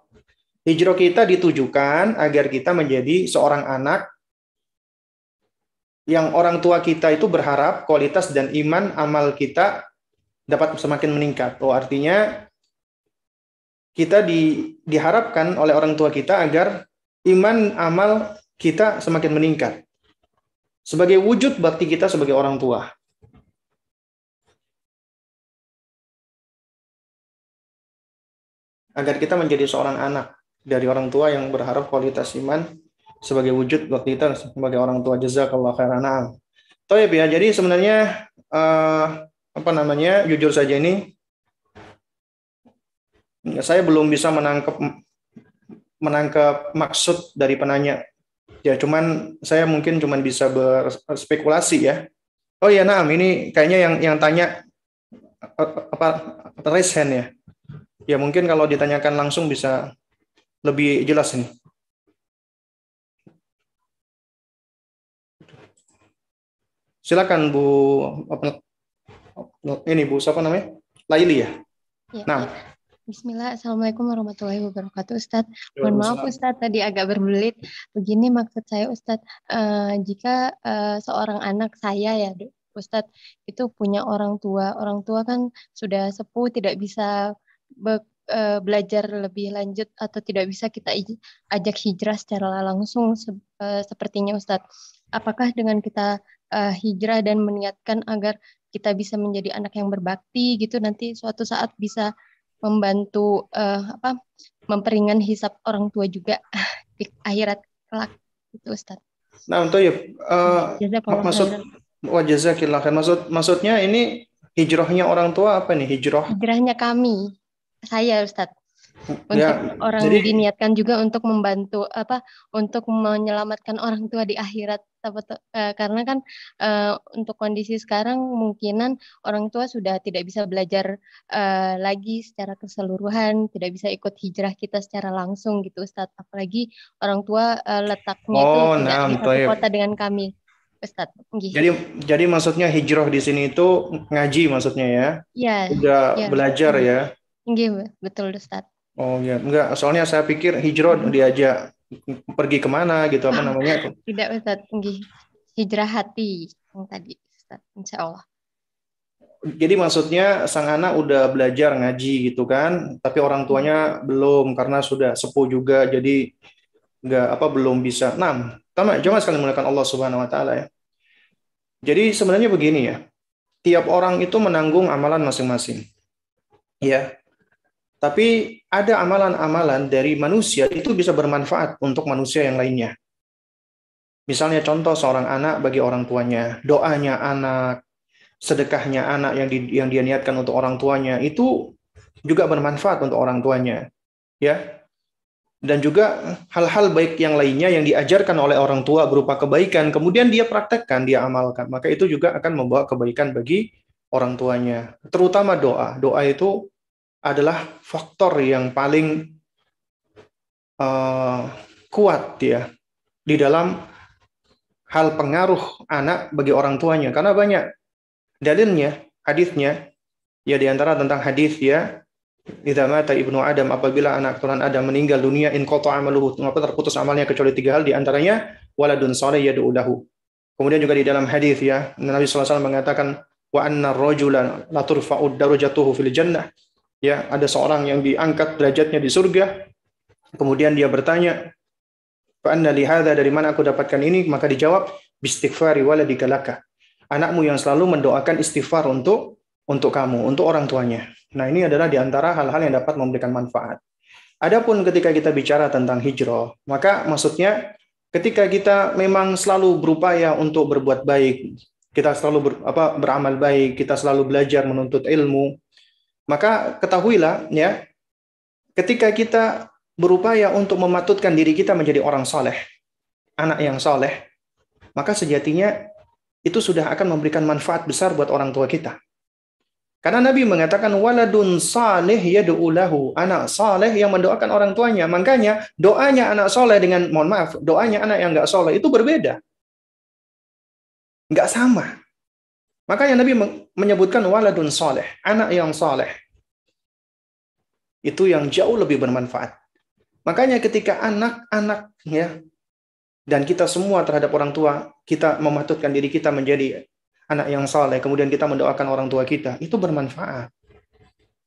Hijrah kita ditujukan agar kita menjadi seorang anak yang orang tua kita itu berharap kualitas dan iman amal kita dapat semakin meningkat. Oh, artinya kita diharapkan oleh orang tua kita agar iman amal kita semakin meningkat sebagai wujud bakti kita sebagai orang tua. Agar kita menjadi seorang anak dari orang tua yang berharap kualitas iman sebagai wujud bakti kita sebagai orang tua. Jazakallah khairan. Toyib ya, jadi sebenarnya jujur saja ini saya belum bisa menangkap maksud dari penanya. Ya, saya mungkin bisa berspekulasi ya. Oh ya, nah ini kayaknya yang tanya raise hand ya. Ya mungkin kalau ditanyakan langsung bisa lebih jelas ini. Silakan Bu, ini Bu, siapa namanya? Laili ya? Ya. Nah. Bismillah, Assalamualaikum warahmatullahi wabarakatuh, Ustadz. Mohon maaf Ustadz, tadi agak berbelit. Begini maksud saya Ustadz, jika seorang anak saya ya Ustadz, itu punya orang tua kan sudah sepuh, tidak bisa belajar lebih lanjut atau tidak bisa kita ajak hijrah secara langsung sepertinya Ustadz. Apakah dengan kita hijrah dan meniatkan agar kita bisa menjadi anak yang berbakti gitu, nanti suatu saat bisa membantu memperingan hisab orang tua juga di akhirat kelak itu Ustaz. Nah, untuk maksudnya ini hijrahnya orang tua apa nih? Hijrahnya kami, saya Ustaz. Untuk orang diniatkan juga untuk membantu untuk menyelamatkan orang tua di akhirat, karena kan untuk kondisi sekarang mungkinan orang tua sudah tidak bisa belajar lagi secara keseluruhan, tidak bisa ikut hijrah kita secara langsung gitu Ustadz, apalagi orang tua letaknya itu tidak di satu kota dengan kami Ustadz. Jadi maksudnya hijrah di sini itu ngaji maksudnya ya? Iya. Udah belajar ya? Iya, betul Ustadz. Oh ya, enggak. Soalnya saya pikir hijrah diajak pergi kemana gitu, apa namanya? Tidak Ustadz, hijrah hati yang tadi Ustadz, insya Allah. Jadi maksudnya sang anak udah belajar ngaji gitu kan, tapi orang tuanya belum karena sudah sepuh juga, jadi belum bisa. Nah, jangan sekali menggunakan Allah Subhanahu Wa Taala ya. Jadi sebenarnya begini ya, tiap orang itu menanggung amalan masing-masing, ya. Tapi ada amalan-amalan dari manusia itu bisa bermanfaat untuk manusia yang lainnya. Misalnya contoh seorang anak bagi orang tuanya, doanya anak, sedekahnya anak yang dia niatkan untuk orang tuanya, itu juga bermanfaat untuk orang tuanya. ya. Dan juga hal-hal baik yang lainnya yang diajarkan oleh orang tua berupa kebaikan, kemudian dia praktekkan, dia amalkan, maka itu juga akan membawa kebaikan bagi orang tuanya. Terutama doa. Doa itu adalah faktor yang paling kuat ya di dalam hal pengaruh anak bagi orang tuanya, karena banyak dalilnya, hadisnya, ya di antara tentang hadis ya, idza mata ibnu Adam, apabila anak keturunan Adam meninggal dunia, in qata'a amaluhu, maka terputus amalnya kecuali 3 hal, di antaranya waladun saleh yad'u lahu. Kemudian juga di dalam hadis ya, Nabi sallallahu alaihi wasallam mengatakan wa anna rajula la turfa'u darajatuhu fil jannah. Ya, ada seorang yang diangkat derajatnya di surga. Kemudian dia bertanya, fa anna li hadza, dari mana aku dapatkan ini? Maka dijawab, bistighfari waladika laka. Anakmu yang selalu mendoakan istighfar untuk kamu, untuk orang tuanya. Nah, ini adalah di antara hal-hal yang dapat memberikan manfaat. Adapun ketika kita bicara tentang hijrah, maka maksudnya ketika kita memang selalu berupaya untuk berbuat baik, kita selalu beramal baik, kita selalu belajar menuntut ilmu, maka ketahuilah ya, ketika kita berupaya untuk mematutkan diri kita menjadi orang saleh, anak yang saleh, maka sejatinya itu sudah akan memberikan manfaat besar buat orang tua kita. Karena Nabi mengatakan waladun salih yad'u lahu, anak saleh yang mendoakan orang tuanya. Makanya doanya anak saleh dengan, mohon maaf, doanya anak yang enggak saleh itu berbeda. Enggak sama. Makanya Nabi menyebutkan waladun saleh, anak yang saleh. Itu yang jauh lebih bermanfaat. Makanya ketika anak-anak ya, dan kita semua terhadap orang tua, kita mematutkan diri kita menjadi anak yang saleh, kemudian kita mendoakan orang tua kita, itu bermanfaat.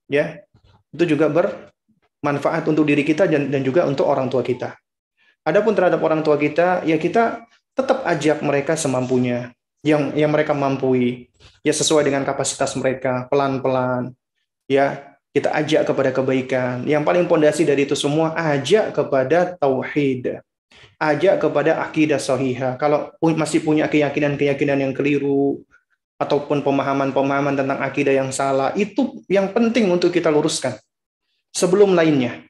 Ya, itu juga bermanfaat untuk diri kita dan juga untuk orang tua kita. Adapun terhadap orang tua kita, ya kita tetap ajak mereka semampunya, yang mereka mampu, ya sesuai dengan kapasitas mereka, pelan-pelan. Ya, kita ajak kepada kebaikan. Yang paling pondasi dari itu semua, ajak kepada tauhid. Ajak kepada akidah sahihah. Kalau masih punya keyakinan-keyakinan yang keliru, ataupun pemahaman-pemahaman tentang akidah yang salah, itu yang penting untuk kita luruskan sebelum lainnya.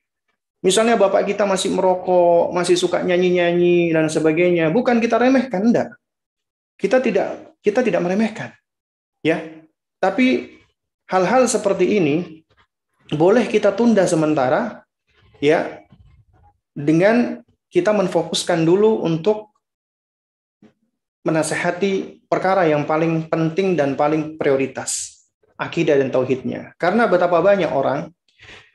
Misalnya bapak kita masih merokok, masih suka nyanyi-nyanyi dan sebagainya, bukan kita remehkan, enggak. Kita tidak meremehkan. Ya. Tapi hal-hal seperti ini boleh kita tunda sementara ya, dengan kita menfokuskan dulu untuk menasehati perkara yang paling penting dan paling prioritas, akidah dan tauhidnya. Karena betapa banyak orang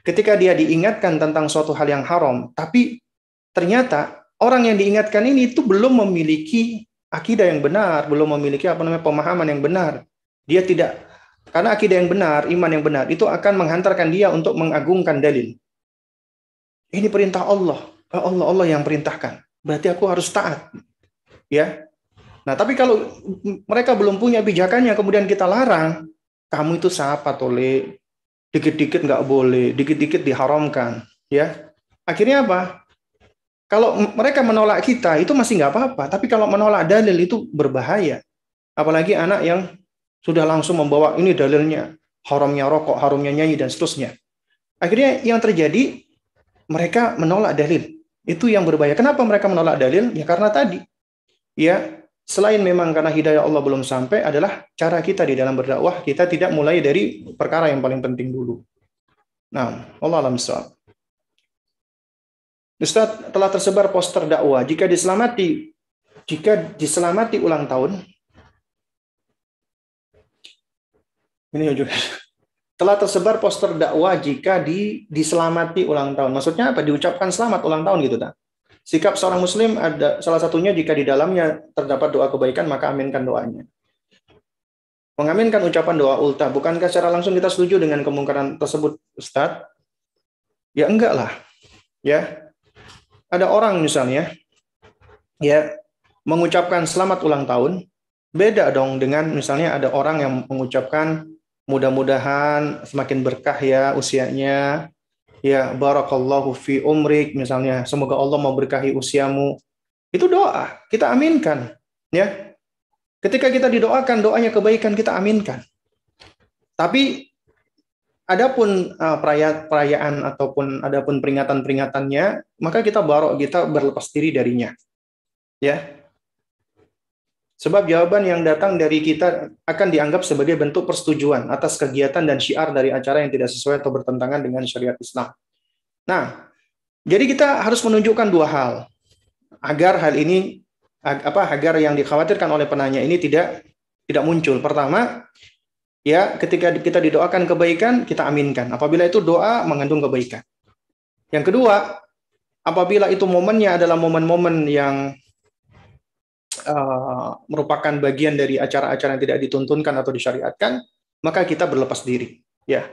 ketika dia diingatkan tentang suatu hal yang haram, tapi ternyata orang yang diingatkan ini itu belum memiliki akidah yang benar, belum memiliki pemahaman yang benar. Dia tidak, karena akidah yang benar, iman yang benar itu akan menghantarkan dia untuk mengagungkan dalil. Ini perintah Allah, Allah yang perintahkan, berarti aku harus taat. Ya. Nah, tapi kalau mereka belum punya pijakannya, kemudian kita larang, kamu itu siapa tole? Dikit-dikit nggak boleh, dikit-dikit diharamkan, ya. Akhirnya apa? Kalau mereka menolak kita, itu masih nggak apa-apa. Tapi kalau menolak dalil itu berbahaya. Apalagi anak yang sudah langsung membawa ini dalilnya, haramnya rokok, haramnya nyanyi, dan seterusnya. Akhirnya yang terjadi, mereka menolak dalil. Itu yang berbahaya. Kenapa mereka menolak dalil? Ya karena tadi. Ya, selain memang karena hidayah Allah belum sampai, adalah cara kita di dalam berdakwah, kita tidak mulai dari perkara yang paling penting dulu. Nah, Allah alam shawab. Ustaz, telah tersebar poster dakwah, jika diselamati ulang tahun, ini juga telah tersebar poster dakwah jika diselamati ulang tahun. Maksudnya apa? Diucapkan selamat ulang tahun gitu, tak? Sikap seorang muslim ada salah satunya jika di dalamnya terdapat doa kebaikan, maka aminkan doanya. Mengaminkan ucapan doa ultah, bukankah secara langsung kita setuju dengan kemungkaran tersebut, Ustaz? Ya enggak lah. Ya. Ada orang misalnya ya mengucapkan selamat ulang tahun, beda dong dengan misalnya ada orang yang mengucapkan mudah-mudahan semakin berkah ya usianya, ya barakallahu fi umrik, misalnya semoga Allah memberkahi usiamu. Itu doa, kita aminkan, ya. Ketika kita didoakan doanya kebaikan, kita aminkan. Tapi adapun perayaan ataupun adapun peringatan-peringatannya, maka kita berlepas diri darinya. Ya. Sebab jawaban yang datang dari kita akan dianggap sebagai bentuk persetujuan atas kegiatan dan syiar dari acara yang tidak sesuai atau bertentangan dengan syariat Islam. Nah, jadi kita harus menunjukkan dua hal agar hal ini agar yang dikhawatirkan oleh penanya ini tidak muncul. Pertama, ya ketika kita didoakan kebaikan, kita aminkan. Apabila itu doa mengandung kebaikan. Yang kedua, apabila itu momennya adalah momen-momen yang merupakan bagian dari acara-acara yang tidak dituntunkan atau disyariatkan, maka kita berlepas diri. Ya,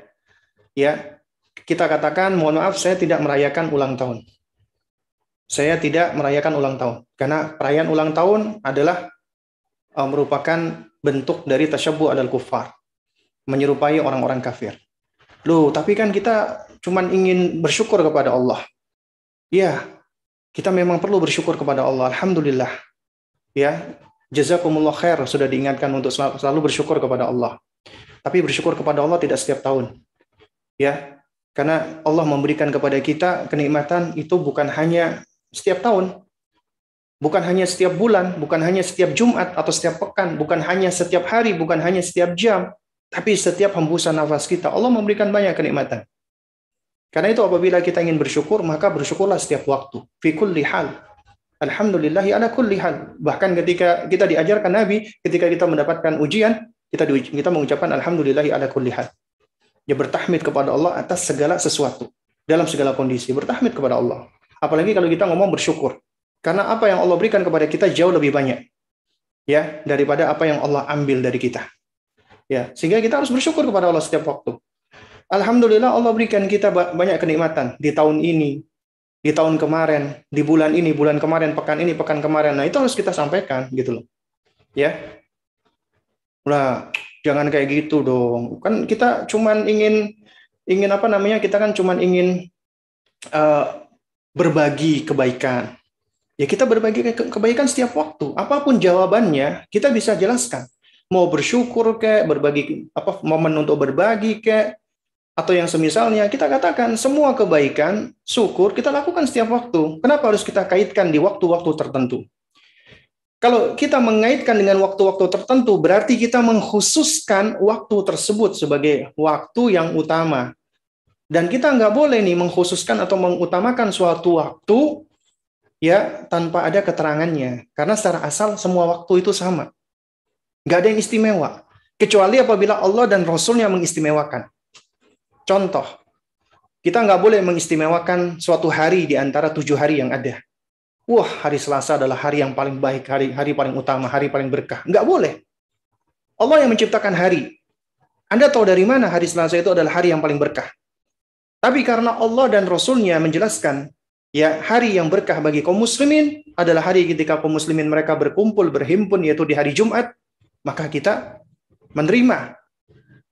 kita katakan, mohon maaf, saya tidak merayakan ulang tahun. Saya tidak merayakan ulang tahun, karena perayaan ulang tahun adalah merupakan bentuk dari tasyabbuh alal kuffar, menyerupai orang-orang kafir. Loh, tapi kan kita cuman ingin bersyukur kepada Allah. Ya, kita memang perlu bersyukur kepada Allah. Alhamdulillah. Ya, jazakumullah khair, sudah diingatkan untuk selalu bersyukur kepada Allah. Tapi bersyukur kepada Allah tidak setiap tahun. Ya, karena Allah memberikan kepada kita kenikmatan itu bukan hanya setiap tahun, bukan hanya setiap bulan, bukan hanya setiap Jumat atau setiap pekan, bukan hanya setiap hari, bukan hanya setiap jam, tapi setiap hembusan nafas kita. Allah memberikan banyak kenikmatan. Karena itu apabila kita ingin bersyukur, maka bersyukurlah setiap waktu. Fi kulli hal. Alhamdulillahi ala kulli hal. Bahkan ketika kita diajarkan Nabi, ketika kita mendapatkan ujian, kita mengucapkan alhamdulillahi ala kulli hal. Ya, bertahmid kepada Allah atas segala sesuatu, dalam segala kondisi. Bertahmid kepada Allah. Apalagi kalau kita ngomong bersyukur. Karena apa yang Allah berikan kepada kita jauh lebih banyak. Ya, daripada apa yang Allah ambil dari kita. Ya, sehingga kita harus bersyukur kepada Allah setiap waktu. Alhamdulillah Allah berikan kita banyak kenikmatan di tahun ini, di tahun kemarin, di bulan ini, bulan kemarin, pekan ini, pekan kemarin. Nah, itu harus kita sampaikan gitu loh. Ya. Nah, jangan kayak gitu dong. Kan kita cuman ingin kita kan cuman ingin berbagi kebaikan. Ya, kita berbagi kebaikan setiap waktu. Apapun jawabannya, kita bisa jelaskan. Mau bersyukur kayak berbagi momen untuk berbagi kayak atau yang semisalnya, kita katakan semua kebaikan, syukur kita lakukan setiap waktu. Kenapa harus kita kaitkan di waktu-waktu tertentu? Kalau kita mengaitkan dengan waktu-waktu tertentu, berarti kita mengkhususkan waktu tersebut sebagai waktu yang utama. Dan kita nggak boleh nih mengkhususkan atau mengutamakan suatu waktu ya tanpa ada keterangannya. Karena secara asal semua waktu itu sama. Nggak ada yang istimewa. Kecuali apabila Allah dan Rasulnya mengistimewakan. Contoh, kita nggak boleh mengistimewakan suatu hari di antara 7 hari yang ada. Wah, hari Selasa adalah hari yang paling baik, hari paling utama, hari paling berkah. Nggak boleh. Allah yang menciptakan hari. Anda tahu dari mana hari Selasa itu adalah hari yang paling berkah? Tapi karena Allah dan Rasulnya menjelaskan, ya hari yang berkah bagi kaum muslimin adalah hari ketika kaum muslimin mereka berkumpul, berhimpun, yaitu di hari Jumat, maka kita menerima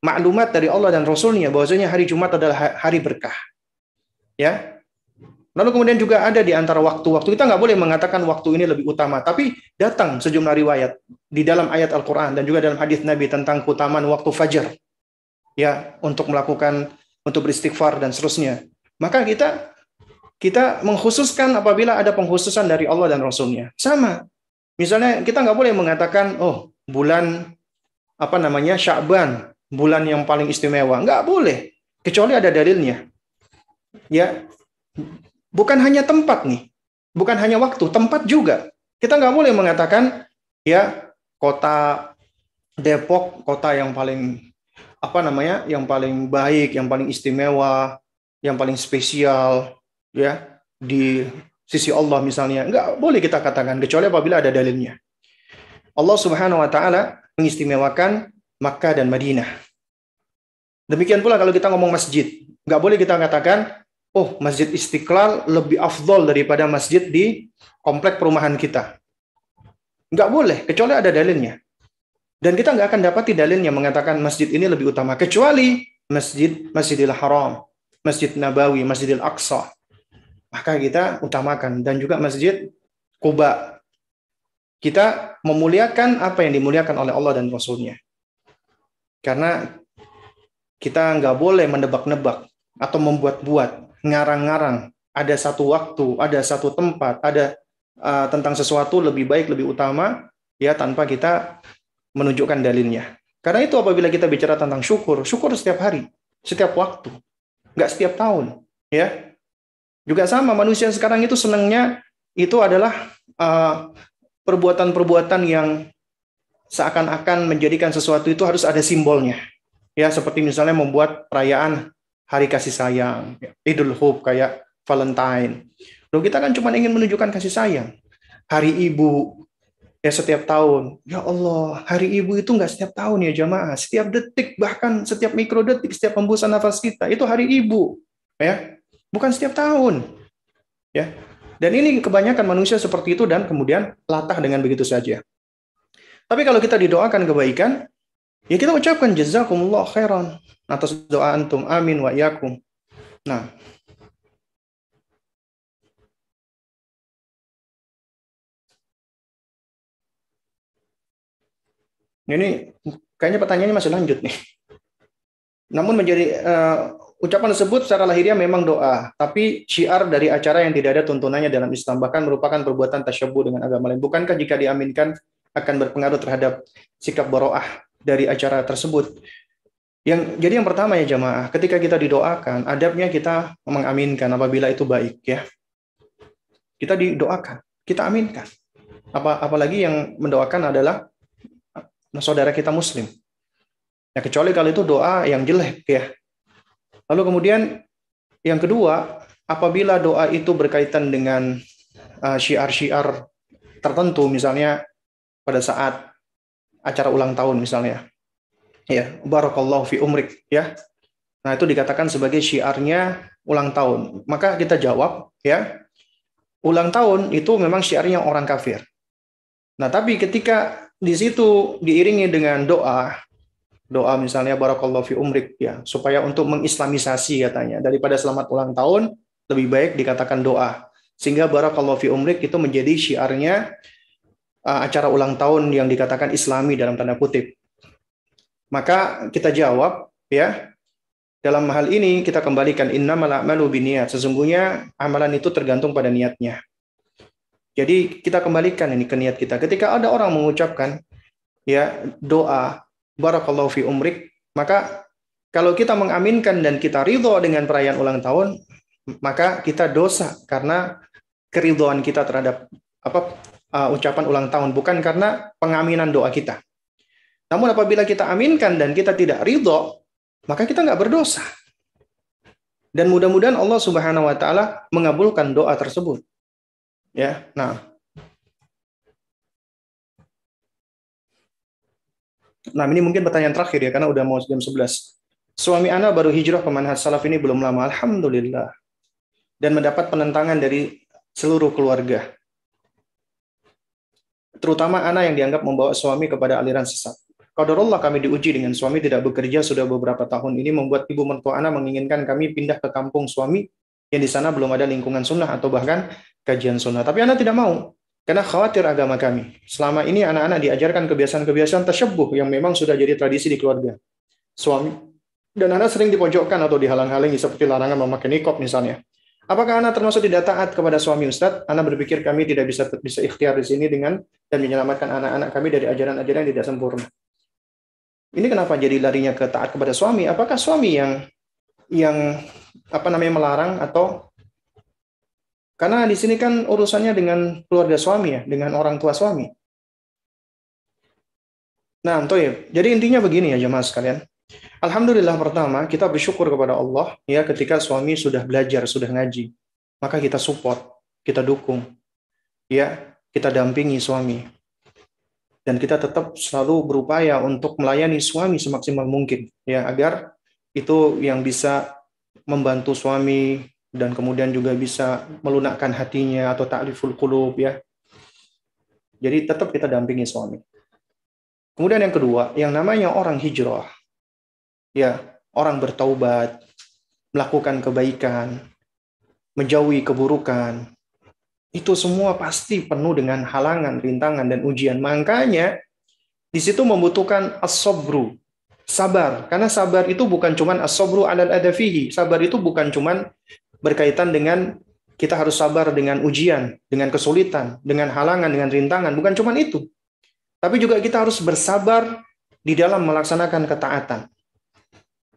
maklumat dari Allah dan Rasulnya bahwasanya hari Jumat adalah hari berkah. Ya. Lalu kemudian juga ada di antara waktu-waktu, kita nggak boleh mengatakan waktu ini lebih utama, tapi datang sejumlah riwayat di dalam ayat Al-Quran dan juga dalam hadis Nabi tentang keutamaan waktu fajar. Ya, untuk beristighfar dan seterusnya. Maka kita mengkhususkan apabila ada pengkhususan dari Allah dan Rasulnya. Sama. Misalnya kita nggak boleh mengatakan, oh bulan Sya'ban, bulan yang paling istimewa. Nggak boleh. Kecuali ada dalilnya. Ya, bukan hanya tempat nih. Bukan hanya waktu, tempat juga. Kita nggak boleh mengatakan, ya, kota Depok, kota yang paling, yang paling baik, yang paling istimewa, yang paling spesial, ya, di sisi Allah misalnya. Nggak boleh kita katakan, kecuali apabila ada dalilnya. Allah Subhanahu wa Ta'ala mengistimewakan Makkah dan Madinah. Demikian pula kalau kita ngomong masjid, nggak boleh kita katakan, oh Masjid Istiqlal lebih afdol daripada masjid di komplek perumahan kita. Nggak boleh, kecuali ada dalilnya. Dan kita nggak akan dapati dalilnya mengatakan masjid ini lebih utama, kecuali Masjidil Haram, Masjid Nabawi, Masjidil Aqsa. Maka kita utamakan. Dan juga Masjid Quba. Kita memuliakan apa yang dimuliakan oleh Allah dan Rasulnya. Karena Kita nggak boleh mendebak-nebak atau membuat-buat, ngarang-ngarang. Ada satu waktu, ada satu tempat, ada tentang sesuatu lebih baik, lebih utama, ya tanpa kita menunjukkan dalilnya. Karena itu apabila kita bicara tentang syukur, syukur setiap hari, setiap waktu, nggak setiap tahun, ya. Juga sama, manusia sekarang itu senangnya itu adalah perbuatan-perbuatan yang seakan-akan menjadikan sesuatu itu harus ada simbolnya. Ya, seperti misalnya membuat perayaan hari kasih sayang, Idul Hub kayak Valentine. Loh, kita kan cuma ingin menunjukkan kasih sayang. Hari Ibu, ya setiap tahun. Ya Allah, Hari Ibu itu nggak setiap tahun ya jamaah. Setiap detik, bahkan setiap mikrodetik, setiap hembusan nafas kita, itu Hari Ibu. Ya, bukan setiap tahun. Ya, dan ini kebanyakan manusia seperti itu dan kemudian latah dengan begitu saja. Tapi kalau kita didoakan kebaikan, ya kita ucapkan jazakumullah khairan atas doa antum, amin wa iyakum. Nah, ini kayaknya pertanyaannya masih lanjut nih. Namun menjadi ucapan tersebut secara lahiriah memang doa, tapi syiar dari acara yang tidak ada tuntunannya dalam Islam, bahkan merupakan perbuatan tasyabbuh dengan agama lain. Bukankah jika diaminkan akan berpengaruh terhadap sikap baroah dari acara tersebut? Jadi yang pertama ya jamaah, ketika kita didoakan, adabnya kita mengaminkan apabila itu baik ya. Kita didoakan, kita aminkan. Apalagi yang mendoakan adalah saudara kita muslim. Ya kecuali kalau itu doa yang jelek ya. Lalu kemudian yang kedua, apabila doa itu berkaitan dengan syiar-syiar tertentu, misalnya pada saat acara ulang tahun misalnya, ya barakallahu fi umrik ya. Nah itu dikatakan sebagai syiarnya ulang tahun. Maka kita jawab ya, ulang tahun itu memang syiarnya orang kafir. Nah tapi ketika di situ diiringi dengan doa misalnya barakallahu fi umrik ya, supaya untuk mengislamisasi katanya, daripada selamat ulang tahun lebih baik dikatakan doa, sehingga barakallahu fi umrik itu menjadi syiarnya acara ulang tahun yang dikatakan islami dalam tanda kutip. Maka kita jawab ya, dalam hal ini kita kembalikan innamal a'malu binniyat, sesungguhnya amalan itu tergantung pada niatnya. Jadi kita kembalikan ini ke niat kita. Ketika ada orang mengucapkan ya doa barakallahu fi umrik, maka kalau kita mengaminkan dan kita ridho dengan perayaan ulang tahun, maka kita dosa karena keridhoan kita terhadap ucapan ulang tahun, bukan karena pengaminan doa kita. Namun apabila kita aminkan dan kita tidak ridho, maka kita nggak berdosa. Dan mudah-mudahan Allah Subhanahu wa taala mengabulkan doa tersebut. Ya. Nah, ini mungkin pertanyaan terakhir ya, karena udah mau jam 11. Suami ana baru hijrah ke manhaj salaf ini belum lama, alhamdulillah. Dan mendapat penentangan dari seluruh keluarga. Terutama ana yang dianggap membawa suami kepada aliran sesat. Qadarullah kami diuji dengan suami tidak bekerja sudah beberapa tahun ini, membuat ibu mertua ana menginginkan kami pindah ke kampung suami yang di sana belum ada lingkungan sunnah atau bahkan kajian sunnah. Tapi ana tidak mau. Karena khawatir agama kami. Selama ini anak-anak diajarkan kebiasaan-kebiasaan tasyabbuh yang memang sudah jadi tradisi di keluarga suami. Dan anak sering dipojokkan atau dihalang-halangi seperti larangan memakai niqab misalnya. Apakah anak termasuk tidak taat kepada suami Ustadz? Anak berpikir kami tidak bisa ikhtiar di sini dengan dan menyelamatkan anak-anak kami dari ajaran-ajaran yang tidak sempurna. Ini kenapa jadi larinya ke taat kepada suami? Apakah suami yang melarang, atau karena di sini kan urusannya dengan keluarga suami ya, dengan orang tua suami. Nah, jadi intinya begini ya jemaah sekalian. Alhamdulillah, pertama kita bersyukur kepada Allah ya, ketika suami sudah belajar, sudah ngaji, maka kita support, kita dukung, ya, kita dampingi suami. Dan kita tetap selalu berupaya untuk melayani suami semaksimal mungkin, ya, agar itu yang bisa membantu suami dan kemudian juga bisa melunakkan hatinya atau ta'liful qulub ya. Jadi tetap kita dampingi suami. Kemudian yang kedua, yang namanya orang hijrah, ya, orang bertaubat, melakukan kebaikan, menjauhi keburukan, itu semua pasti penuh dengan halangan, rintangan, dan ujian. Makanya di situ membutuhkan as-sabru, sabar. Karena sabar itu bukan cuman as-sabru 'alal adafihi. Sabar itu bukan cuman berkaitan dengan kita harus sabar dengan ujian, dengan kesulitan, dengan halangan, dengan rintangan. Bukan cuman itu. Tapi juga kita harus bersabar di dalam melaksanakan ketaatan.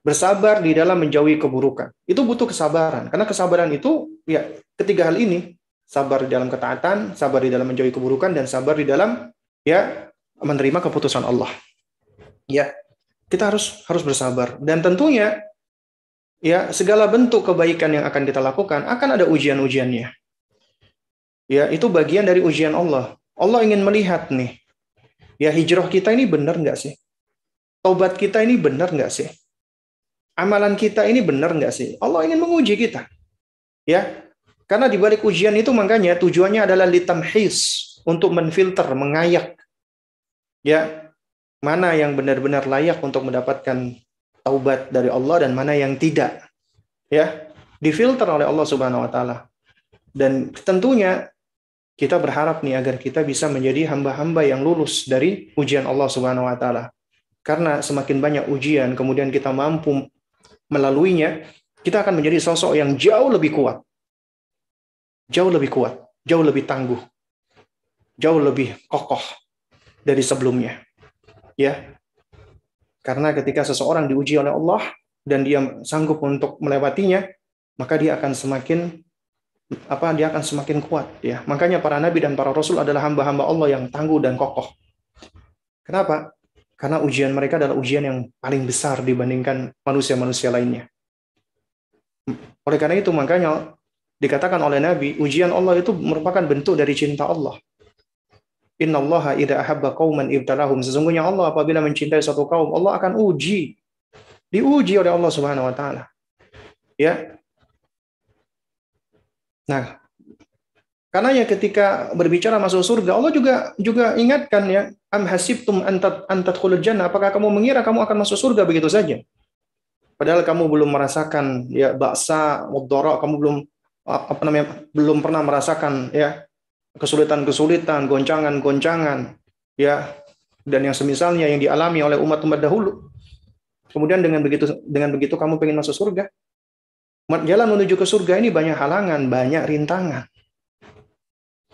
Bersabar di dalam menjauhi keburukan. Itu butuh kesabaran. Karena kesabaran itu, ya, ketiga hal ini. Sabar di dalam ketaatan, sabar di dalam menjauhi keburukan, dan sabar di dalam, ya, menerima keputusan Allah. Ya, kita harus bersabar. Dan tentunya, ya, segala bentuk kebaikan yang akan kita lakukan, akan ada ujian-ujiannya. Ya, itu bagian dari ujian Allah. Allah ingin melihat nih, ya, hijrah kita ini benar nggak sih? Taubat kita ini benar nggak sih? Amalan kita ini benar nggak sih? Allah ingin menguji kita. Ya, karena di balik ujian itu makanya tujuannya adalah litamhis, untuk menfilter, mengayak. Ya, mana yang benar-benar layak untuk mendapatkan taubat dari Allah dan mana yang tidak. Ya, difilter oleh Allah Subhanahu wa taala. Dan tentunya kita berharap nih agar kita bisa menjadi hamba-hamba yang lulus dari ujian Allah Subhanahu wa taala. Karena semakin banyak ujian kemudian kita mampu melaluinya, kita akan menjadi sosok yang jauh lebih kuat. Jauh lebih kuat, jauh lebih tangguh, jauh lebih kokoh dari sebelumnya. Ya. Karena ketika seseorang diuji oleh Allah dan dia sanggup untuk melewatinya, maka dia akan semakin kuat, ya. Makanya para nabi dan para rasul adalah hamba-hamba Allah yang tangguh dan kokoh. Kenapa? Karena ujian mereka adalah ujian yang paling besar dibandingkan manusia-manusia lainnya. Oleh karena itu, makanya dikatakan oleh Nabi, ujian Allah itu merupakan bentuk dari cinta Allah. Innallaha idza ahabba qauman ibtalahum. Sesungguhnya Allah apabila mencintai suatu kaum, Allah akan diuji oleh Allah Subhanahu wa taala. Ya. Nah, karenanya ketika berbicara masuk surga, Allah juga ingatkan, ya, am hasibtum an tadkhulul jannah, apakah kamu mengira kamu akan masuk surga begitu saja? Padahal kamu belum merasakan, ya, ba'sa wadh-dhara, kamu belum pernah merasakan, ya, kesulitan-kesulitan, goncangan-goncangan, ya, dan yang semisalnya yang dialami oleh umat-umat dahulu. Kemudian dengan begitu kamu pengen masuk surga. Jalan menuju ke surga ini banyak halangan, banyak rintangan.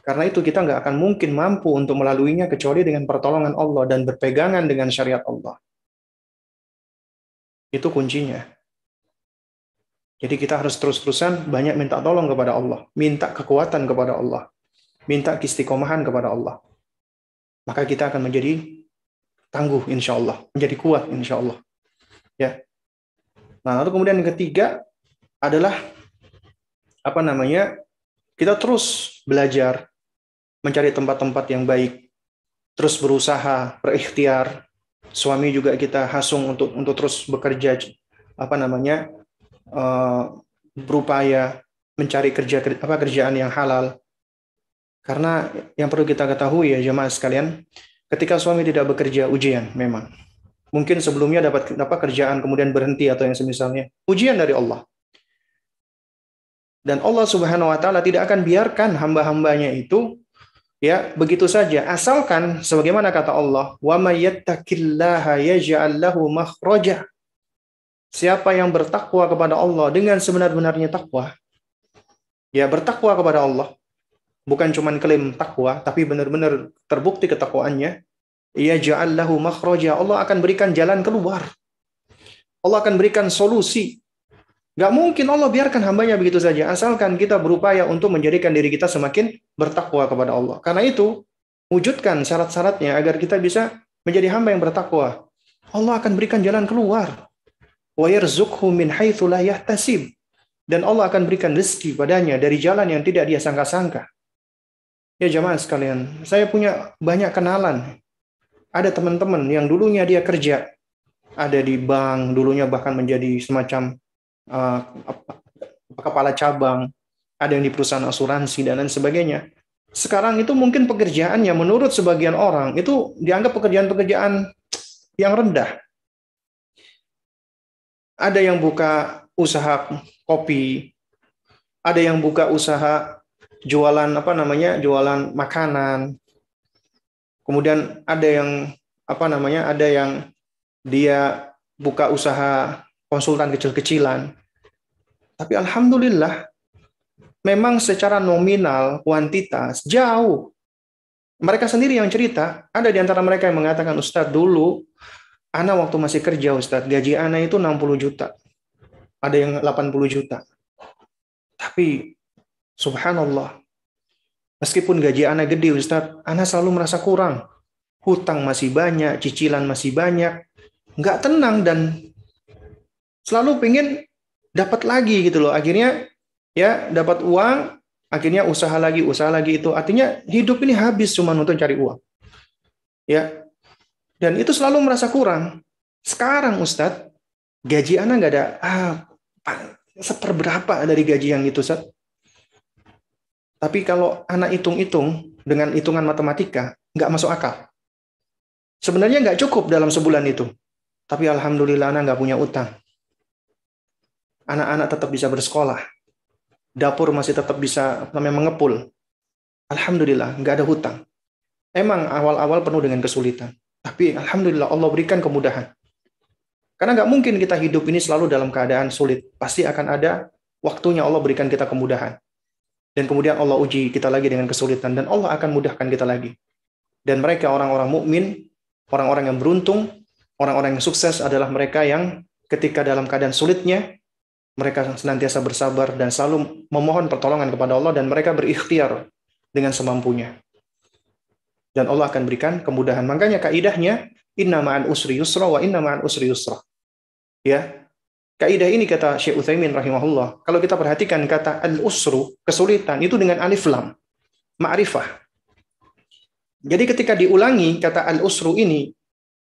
Karena itu kita nggak akan mungkin mampu untuk melaluinya kecuali dengan pertolongan Allah dan berpegangan dengan syariat Allah. Itu kuncinya. Jadi kita harus terus-terusan banyak minta tolong kepada Allah, minta kekuatan kepada Allah, minta istiqomahan kepada Allah. Maka kita akan menjadi tangguh insya Allah, menjadi kuat insya Allah. Ya. Nah, lalu kemudian yang ketiga adalah kita terus belajar, mencari tempat-tempat yang baik, terus berusaha, berikhtiar. Suami juga kita hasung untuk terus bekerja, berupaya mencari kerjaan yang halal. Karena yang perlu kita ketahui, ya jemaah sekalian, ketika suami tidak bekerja, ujian memang. Mungkin sebelumnya dapat kerjaan kemudian berhenti atau yang semisalnya. Ujian dari Allah. Dan Allah Subhanahu wa taala tidak akan biarkan hamba-hambanya itu, ya, begitu saja, asalkan sebagaimana kata Allah, wa may yattaqillaha yaj'al lahu makhraja. Siapa yang bertakwa kepada Allah dengan sebenar-benarnya takwa, ya, bertakwa kepada Allah, bukan cuma klaim takwa, tapi benar-benar terbukti ketakwaannya, yaj'al lahu makhraja, Allah akan berikan jalan keluar. Allah akan berikan solusi. Gak mungkin Allah biarkan hambanya begitu saja, asalkan kita berupaya untuk menjadikan diri kita semakin bertakwa kepada Allah. Karena itu, wujudkan syarat-syaratnya agar kita bisa menjadi hamba yang bertakwa. Allah akan berikan jalan keluar. Wa yarzuqhu min haitsu la yahtasib. Dan Allah akan berikan rezeki padanya dari jalan yang tidak dia sangka-sangka. Ya jamaah sekalian, saya punya banyak kenalan. Ada teman-teman yang dulunya dia kerja, ada di bank, dulunya bahkan menjadi semacam kepala cabang, ada yang di perusahaan asuransi dan lain sebagainya. Sekarang itu mungkin pekerjaannya menurut sebagian orang itu dianggap pekerjaan-pekerjaan yang rendah. Ada yang buka usaha kopi, ada yang buka usaha jualan jualan makanan. Kemudian ada yang dia buka usaha konsultan kecil-kecilan. Tapi alhamdulillah, memang secara nominal, kuantitas, jauh. Mereka sendiri yang cerita, ada di antara mereka yang mengatakan, Ustadz, dulu, ana waktu masih kerja, Ustadz, gaji ana itu 60 juta. Ada yang 80 juta. Tapi, subhanallah, meskipun gaji ana gede, Ustadz, ana selalu merasa kurang. Hutang masih banyak, cicilan masih banyak. Nggak tenang dan selalu pengen dapat lagi gitu loh. Akhirnya, ya, dapat uang, akhirnya usaha lagi itu. Artinya, hidup ini habis cuma untuk cari uang. Ya, dan itu selalu merasa kurang. Sekarang, Ustadz, gaji ana nggak ada seperberapa dari gaji yang itu, Ustadz. Tapi kalau anak hitung-hitung dengan hitungan matematika, nggak masuk akal. Sebenarnya nggak cukup dalam sebulan itu. Tapi alhamdulillah anak nggak punya utang. Anak-anak tetap bisa bersekolah. Dapur masih tetap bisa mengepul. Alhamdulillah, nggak ada hutang. Emang awal-awal penuh dengan kesulitan. Tapi alhamdulillah Allah berikan kemudahan. Karena nggak mungkin kita hidup ini selalu dalam keadaan sulit. Pasti akan ada waktunya Allah berikan kita kemudahan. Dan kemudian Allah uji kita lagi dengan kesulitan. Dan Allah akan mudahkan kita lagi. Dan mereka orang-orang mukmin, orang-orang yang beruntung, orang-orang yang sukses adalah mereka yang ketika dalam keadaan sulitnya, mereka senantiasa bersabar dan selalu memohon pertolongan kepada Allah dan mereka berikhtiar dengan semampunya. Dan Allah akan berikan kemudahan. Makanya kaidahnya, inna ma'al usri yusra wa inna ma'al usri yusra. Ya, kaidah ini kata Syekh Utsaimin rahimahullah. Kalau kita perhatikan kata al-usru, kesulitan, itu dengan alif lam, ma'rifah. Jadi ketika diulangi kata al-usru ini,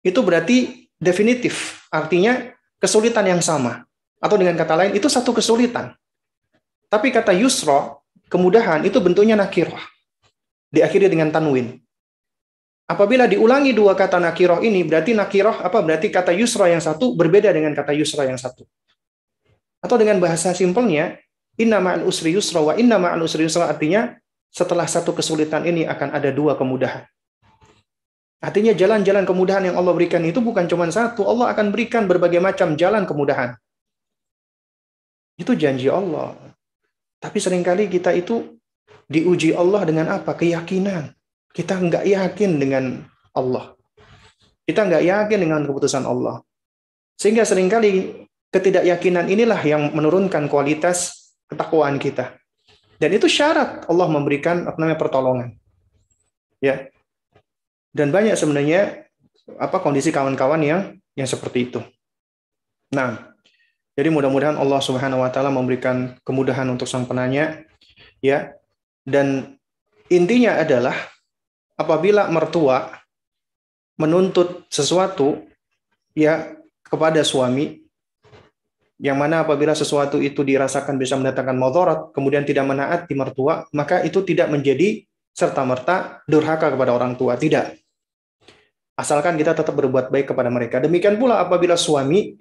itu berarti definitif. Artinya kesulitan yang sama. Atau dengan kata lain, itu satu kesulitan. Tapi kata yusra, kemudahan, itu bentuknya nakirah. Diakhiri dengan tanwin. Apabila diulangi dua kata nakirah ini, berarti nakirah apa? Berarti kata yusra yang satu berbeda dengan kata yusra yang satu. Atau dengan bahasa simpelnya, inna ma'al usri yusra wa inna ma'al usri yusra, artinya setelah satu kesulitan ini akan ada dua kemudahan. Artinya jalan-jalan kemudahan yang Allah berikan itu bukan cuma satu, Allah akan berikan berbagai macam jalan kemudahan. Itu janji Allah. Tapi seringkali kita itu diuji Allah dengan apa? Keyakinan. Kita nggak yakin dengan Allah. Kita nggak yakin dengan keputusan Allah. Sehingga seringkali ketidakyakinan inilah yang menurunkan kualitas ketakwaan kita. Dan itu syarat Allah memberikan pertolongan. Ya. Dan banyak sebenarnya kondisi kawan-kawan yang seperti itu. Nah, jadi mudah-mudahan Allah Subhanahu wa taala memberikan kemudahan untuk sang penanya, ya. Dan intinya adalah apabila mertua menuntut sesuatu ya kepada suami, yang mana apabila sesuatu itu dirasakan bisa mendatangkan mudarat, kemudian tidak menaati mertua, maka itu tidak menjadi serta-merta durhaka kepada orang tua, tidak. Asalkan kita tetap berbuat baik kepada mereka. Demikian pula apabila suami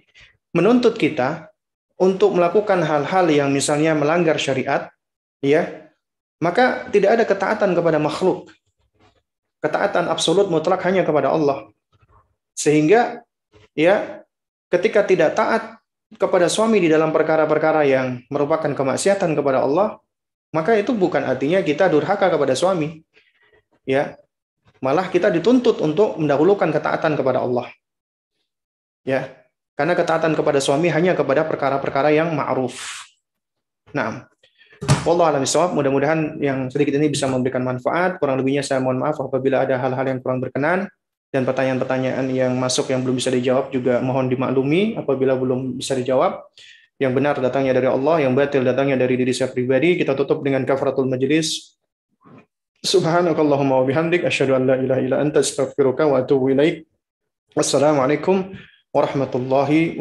menuntut kita untuk melakukan hal-hal yang misalnya melanggar syariat, ya, maka tidak ada ketaatan kepada makhluk. Ketaatan absolut mutlak hanya kepada Allah. Sehingga ya ketika tidak taat kepada suami di dalam perkara-perkara yang merupakan kemaksiatan kepada Allah, maka itu bukan artinya kita durhaka kepada suami. Ya. Malah kita dituntut untuk mendahulukan ketaatan kepada Allah. Ya. Karena ketaatan kepada suami hanya kepada perkara-perkara yang ma'ruf. Nah, wallahu a'lam bishawab. Mudah-mudahan yang sedikit ini bisa memberikan manfaat. Kurang lebihnya saya mohon maaf apabila ada hal-hal yang kurang berkenan dan pertanyaan-pertanyaan yang masuk yang belum bisa dijawab juga mohon dimaklumi apabila belum bisa dijawab. Yang benar datangnya dari Allah, yang batil datangnya dari diri saya pribadi. Kita tutup dengan kafaratul majlis. Subhanakallahumma wa bihamdik asyhadu an la ilaha illa anta astaghfiruka wa atubu ilaik. Wassalamualaikum warahmatullahi wabarakatuh.